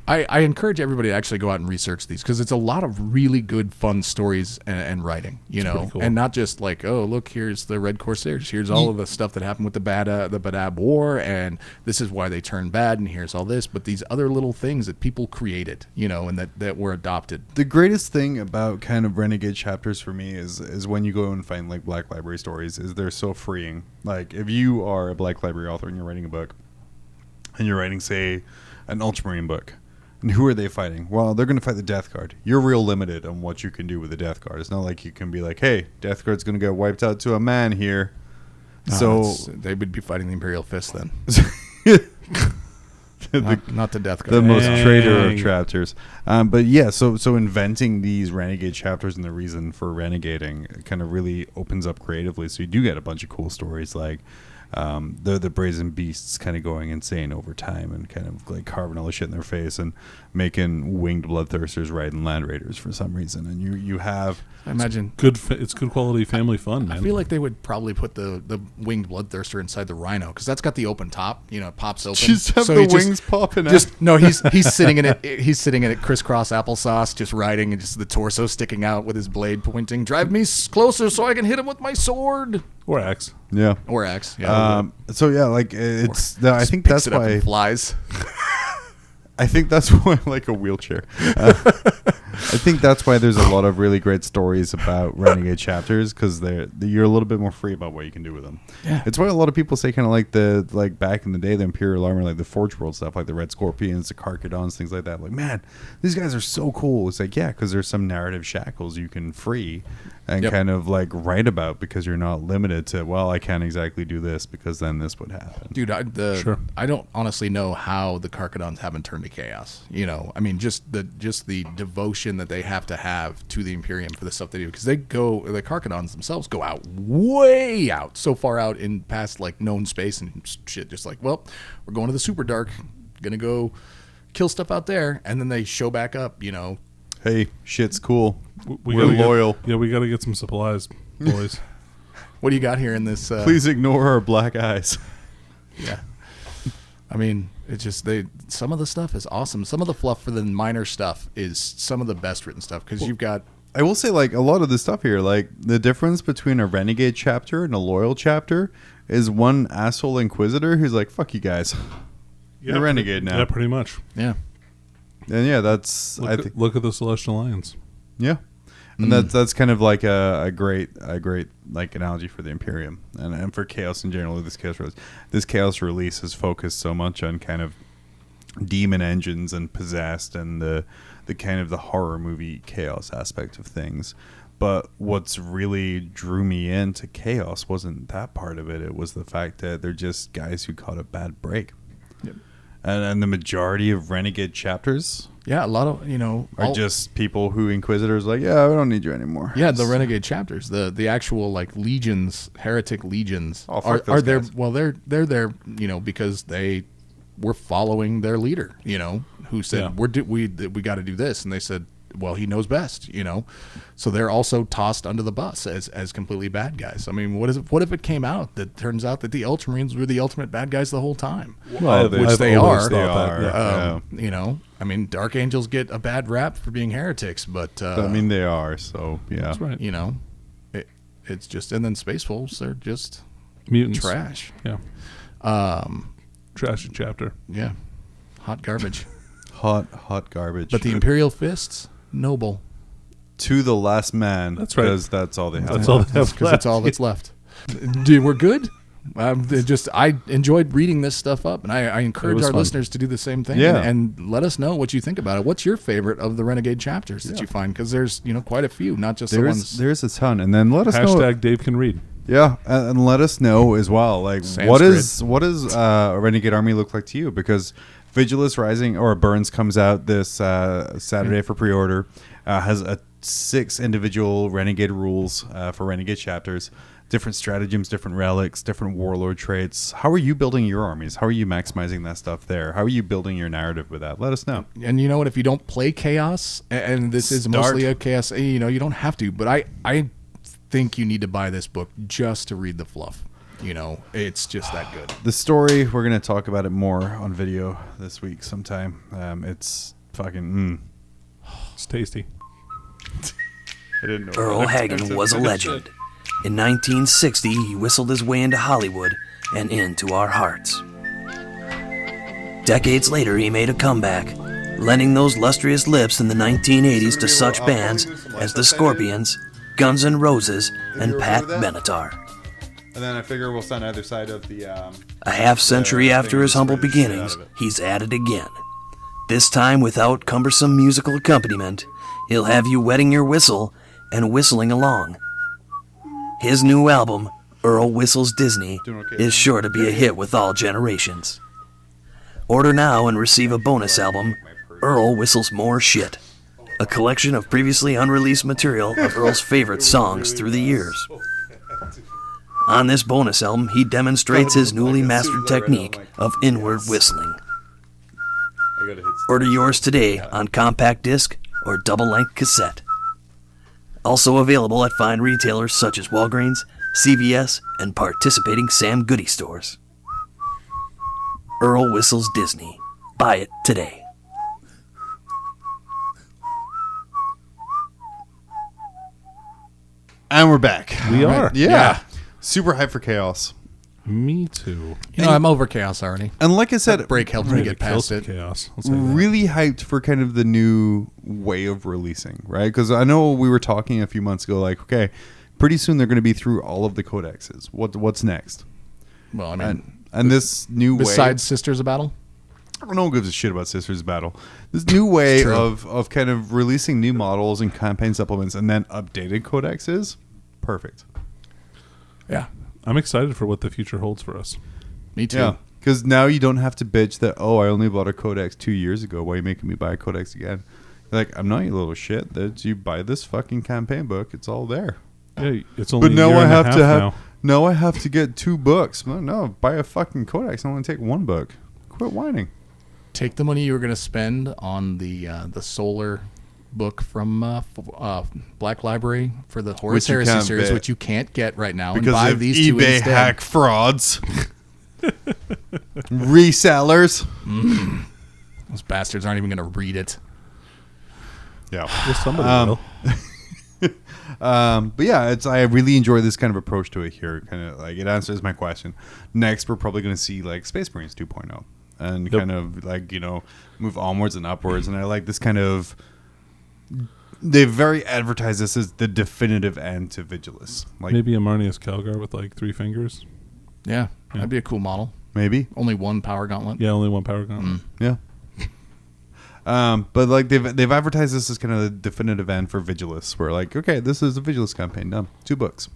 S2: I encourage everybody to actually go out and research these because it's a lot of really good, fun stories and writing,
S3: pretty cool.
S2: and not just like, oh, look, here's the Red Corsairs. Here's all of the stuff that happened with the Badab War, and this is why they turned bad, and here's all this. But these other little things that people created, and that were adopted.
S1: The greatest thing about kind of Renegade chapters for me is when you go and find like Black Library stories, is they're so freeing. Like if you are a Black Library author and you're writing a book, and you're writing, say, an Ultramarine book. And who are they fighting? Well, they're going to fight the Death Guard. You're real limited on what you can do with the Death Guard. It's not like you can be like, hey, Death Guard's going to get wiped out to a man here. So
S2: they would be fighting the Imperial Fist then.
S1: the,
S2: not the Death Guard.
S1: the most traitor of chapters. But yeah, so inventing these Renegade chapters and the reason for renegading kind of really opens up creatively. So you do get a bunch of cool stories like the brazen beasts kind of going insane over time and kind of like carving all the shit in their face and making winged bloodthirsters riding land raiders for some reason. And you have,
S2: I imagine,
S3: it's good quality family fun, man.
S2: I feel like they would probably put the winged bloodthirster inside the Rhino because that's got the open top. It pops open.
S1: just have
S2: so
S1: the
S2: he
S1: wings popping out.
S2: He's sitting in it. He's sitting in it crisscross applesauce, just riding, and just the torso sticking out with his blade pointing. Drive me closer so I can hit him with my sword
S3: Or axe.
S1: Yeah.
S2: or axe. Yeah.
S1: So yeah, like it's. I think
S2: Picks
S1: that's
S2: it up
S1: why.
S2: and flies.
S1: I think that's why I like a wheelchair. I think that's why there's a lot of really great stories about Renegade chapters because you're a little bit more free about what you can do with them.
S2: Yeah.
S1: It's why a lot of people say kind of like back in the day, the Imperial Armor, like the Forge World stuff, like the Red Scorpions, the Carcadons, things like that. Like, man, these guys are so cool. It's like, yeah, because there's some narrative shackles you can free and kind of like write about because you're not limited to, well, I can't exactly do this because then this would happen.
S2: Dude,
S3: Sure.
S2: I don't honestly know how the Carcadons haven't turned to chaos. I mean, just the devotion that they have to the Imperium for the stuff they do, because the Carcadons themselves go out way out, so far out in past like known space and shit. Just like, well, we're going to the Super Dark, gonna go kill stuff out there, and then they show back up.
S1: Hey, shit's cool.
S3: We're
S1: loyal.
S3: We got to get some supplies, boys.
S2: What do you got here in this?
S1: Please ignore our black eyes.
S2: Yeah. I mean, it's just some of the stuff is awesome. Some of the fluff for the minor stuff is some of the best written stuff because you've got.
S1: I will say, like, a lot of the stuff here, like, the difference between a Renegade chapter and a Loyal chapter is one asshole Inquisitor who's like, fuck you guys. You're Renegade now.
S3: Yeah, pretty much.
S2: Yeah.
S1: And yeah, that's,
S3: Look at the Celestial Lions.
S1: yeah. And that's kind of like a great like analogy for the Imperium and for Chaos in general. This Chaos release is focused so much on kind of demon engines and possessed and the kind of the horror movie Chaos aspect of things. But what's really drew me into Chaos wasn't that part of it. It was the fact that they're just guys who caught a bad break.
S2: Yep.
S1: And the majority of Renegade chapters
S2: Yeah, a lot of
S1: are just people who Inquisitors like, yeah, we don't need you anymore.
S2: Yeah, the Renegade chapters, the actual like legions, heretic legions
S1: Oh, fuck
S2: are
S1: those
S2: there.
S1: guys.
S2: Well, they're there, because they were following their leader, who said we got to do this, and they said, well, he knows best, So they're also tossed under the bus as completely bad guys. I mean, what if it came out that turns out that the Ultramarines were the ultimate bad guys the whole time?
S1: Well,
S2: which they are.
S1: They are.
S2: I mean, Dark Angels get a bad rap for being heretics, but
S1: I mean, they are. So yeah,
S3: That's right.
S2: It's just, and then Space Wolves, they're just
S3: Mutants.
S2: trash.
S3: Yeah. Trashy chapter.
S2: Yeah, hot garbage.
S1: hot garbage.
S2: But the Imperial Fists, noble.
S1: to the last man.
S3: That's right.
S1: Because that's all they have.
S3: That's all they have
S2: Because that's all that's left. Dude, we're good. I enjoyed reading this stuff up, and I encourage our listeners to do the same thing.
S1: Yeah.
S2: And let us know what you think about it. What's your favorite of the Renegade chapters that you find? Because there's quite a few, not just the ones.
S1: There's a ton, and then let us know.
S3: Hashtag Dave can read.
S1: Yeah, and let us know as well. Like,
S2: Sanskrit.
S1: what does a Renegade army look like to you? Because Vigilus Rising or Burns comes out this Saturday for pre-order. Has 6 individual Renegade rules for Renegade chapters. Different stratagems, different relics, different warlord traits. How are you building your armies? How are you maximizing that stuff there? How are you building your narrative with that? Let us know.
S2: And you know what? If you don't play Chaos, and this is mostly a Chaos, you don't have to. But I think you need to buy this book just to read the fluff. It's just that good.
S1: The story, we're going to talk about it more on video this week sometime. fucking.
S3: It's tasty.
S1: I didn't know.
S7: Earl Hagen was a legend. In 1960, he whistled his way into Hollywood and into our hearts. Decades later, he made a comeback, lending those lustrous lips in the 1980s to such bands as the Scorpions, Guns N' Roses, and Pat Benatar.
S1: And then I figure we'll stand either side of the.
S7: A half-century after his humble beginnings, he's at it again. This time without cumbersome musical accompaniment, he'll have you wetting your whistle and whistling along. His new album, Earl Whistles Disney, is sure to be a hit with all generations. Order now and receive a bonus album, Earl Whistles More Shit, a collection of previously unreleased material of Earl's favorite songs through the years. On this bonus album, he demonstrates his newly mastered technique of inward whistling. Order yours today on compact disc or double-length cassette. Also available at fine retailers such as Walgreens, CVS, and participating Sam Goody stores. Earl Whistles Disney. Buy it today.
S1: And we're back.
S3: We are.
S1: Yeah. Super hyped for Chaos.
S3: Me too.
S2: You know, I'm over chaos already.
S1: And like I said,
S2: Break helped me get past it.
S3: Chaos. I'll say that.
S1: really hyped for kind of the new way of releasing, right? Because I know we were talking a few months ago, like, okay, pretty soon they're going to be through all of the codexes. What's next?
S2: Well, I mean,
S1: And this new way,
S2: besides Sisters of Battle,
S1: no one gives a shit about Sisters Battle. This new way
S2: true.
S1: of kind of releasing new models and campaign supplements and then updated codexes, perfect.
S2: yeah,
S3: I'm excited for what the future holds for us.
S2: me too.
S1: Yeah, because now you don't have to bitch that, oh, I only bought a codex 2 years ago. Why are you making me buy a codex again? Like, I'm not, you little shit. That you buy this fucking campaign book, it's all there.
S3: Yeah, it's only
S1: But
S3: a
S1: now
S3: year
S1: I
S3: and a
S1: have
S3: half
S1: to have
S3: now.
S1: no, I have to get 2 books. No, buy a fucking codex. I want to take 1 book. Quit whining.
S2: Take the money you were going to spend on the solar book from Black Library for the Horus
S1: Which you
S2: Heresy
S1: can't
S2: series,
S1: get.
S2: which you can't get right now, and
S1: Because
S2: buy
S1: of
S2: these two
S1: eBay
S2: instead.
S1: hack frauds. Resellers.
S2: Those bastards aren't even going to read it.
S1: Yeah.
S3: Well, somebody will.
S1: But yeah, I really enjoy this kind of approach to it here. Kind of like it answers my question. Next, we're probably going to see like Space Marines 2.0 and kind of like, you know, move onwards and upwards. And I like this kind of. They very advertise this as the definitive end to Vigilus. Like
S3: Maybe a Marnius Calgar with like 3 fingers.
S2: Yeah, that'd be a cool model.
S1: maybe.
S2: Only one power gauntlet.
S3: Yeah, only 1 power gun.
S1: Yeah. But like they've advertised this as kind of the definitive end for Vigilus. Where like, okay, this is a Vigilus campaign. Done. 2 books.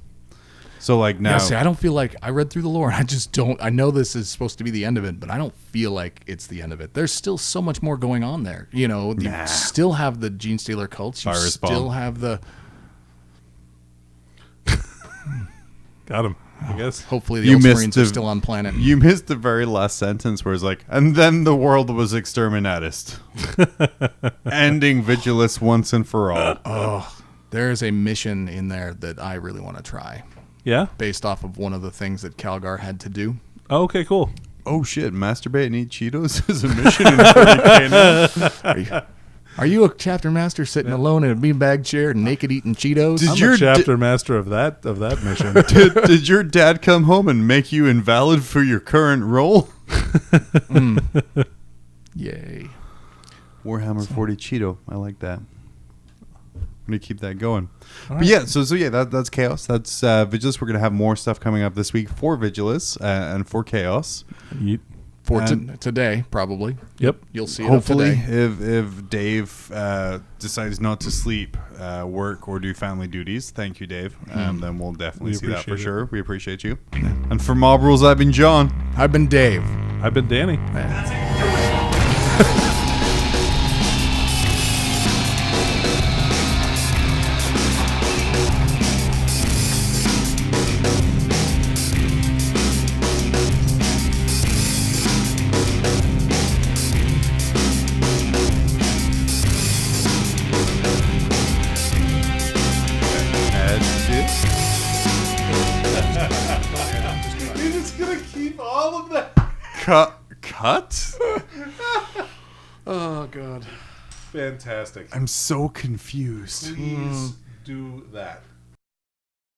S1: So like now,
S2: Yeah, see, I don't feel like I read through the lore. I just don't. I know this is supposed to be the end of it, but I don't feel like it's the end of it. There's still so much more going on there. You know, you still have the Gene Stealer cults. You
S1: Virus
S2: still
S1: bomb.
S2: have the.
S3: Got him, I guess.
S2: Hopefully, the
S1: You missed
S2: Marines are
S1: the-
S2: still on planet.
S1: you missed the very last sentence where it's like, and then the world was exterminatist, ending Vigilus once and for all.
S2: There is a mission in there that I really want to try,
S3: Yeah?
S2: based off of one of the things that Calgar had to do.
S3: Oh, okay, cool.
S1: Oh shit! Masturbate and eat Cheetos is a mission in 40K.
S2: Are you a chapter master sitting alone in a beanbag chair, naked eating Cheetos?
S1: Did
S3: I'm
S1: your
S3: a chapter master of that mission.
S1: Did your dad come home and make you invalid for your current role?
S2: Yay.
S1: Warhammer 40 Cheeto. I like that. I'm gonna keep that going. But yeah, so yeah, that's Chaos. That's Vigilus. We're gonna have more stuff coming up this week for Vigilus and for Chaos.
S3: Yeet.
S2: For
S1: And-
S2: today, probably.
S3: Yep.
S2: You'll see it
S1: Hopefully,
S2: today.
S1: if Dave decides not to sleep, work, or do family duties, thank you, Dave. Then we'll definitely
S3: We
S1: see that for
S3: appreciate it.
S1: sure. We appreciate you. And for Mob Rules, I've been John.
S2: I've been Dave.
S3: I've been Danny.
S1: You're just gonna keep all of that. Cut.
S2: Oh, God.
S3: fantastic.
S1: I'm so confused.
S3: Please do that.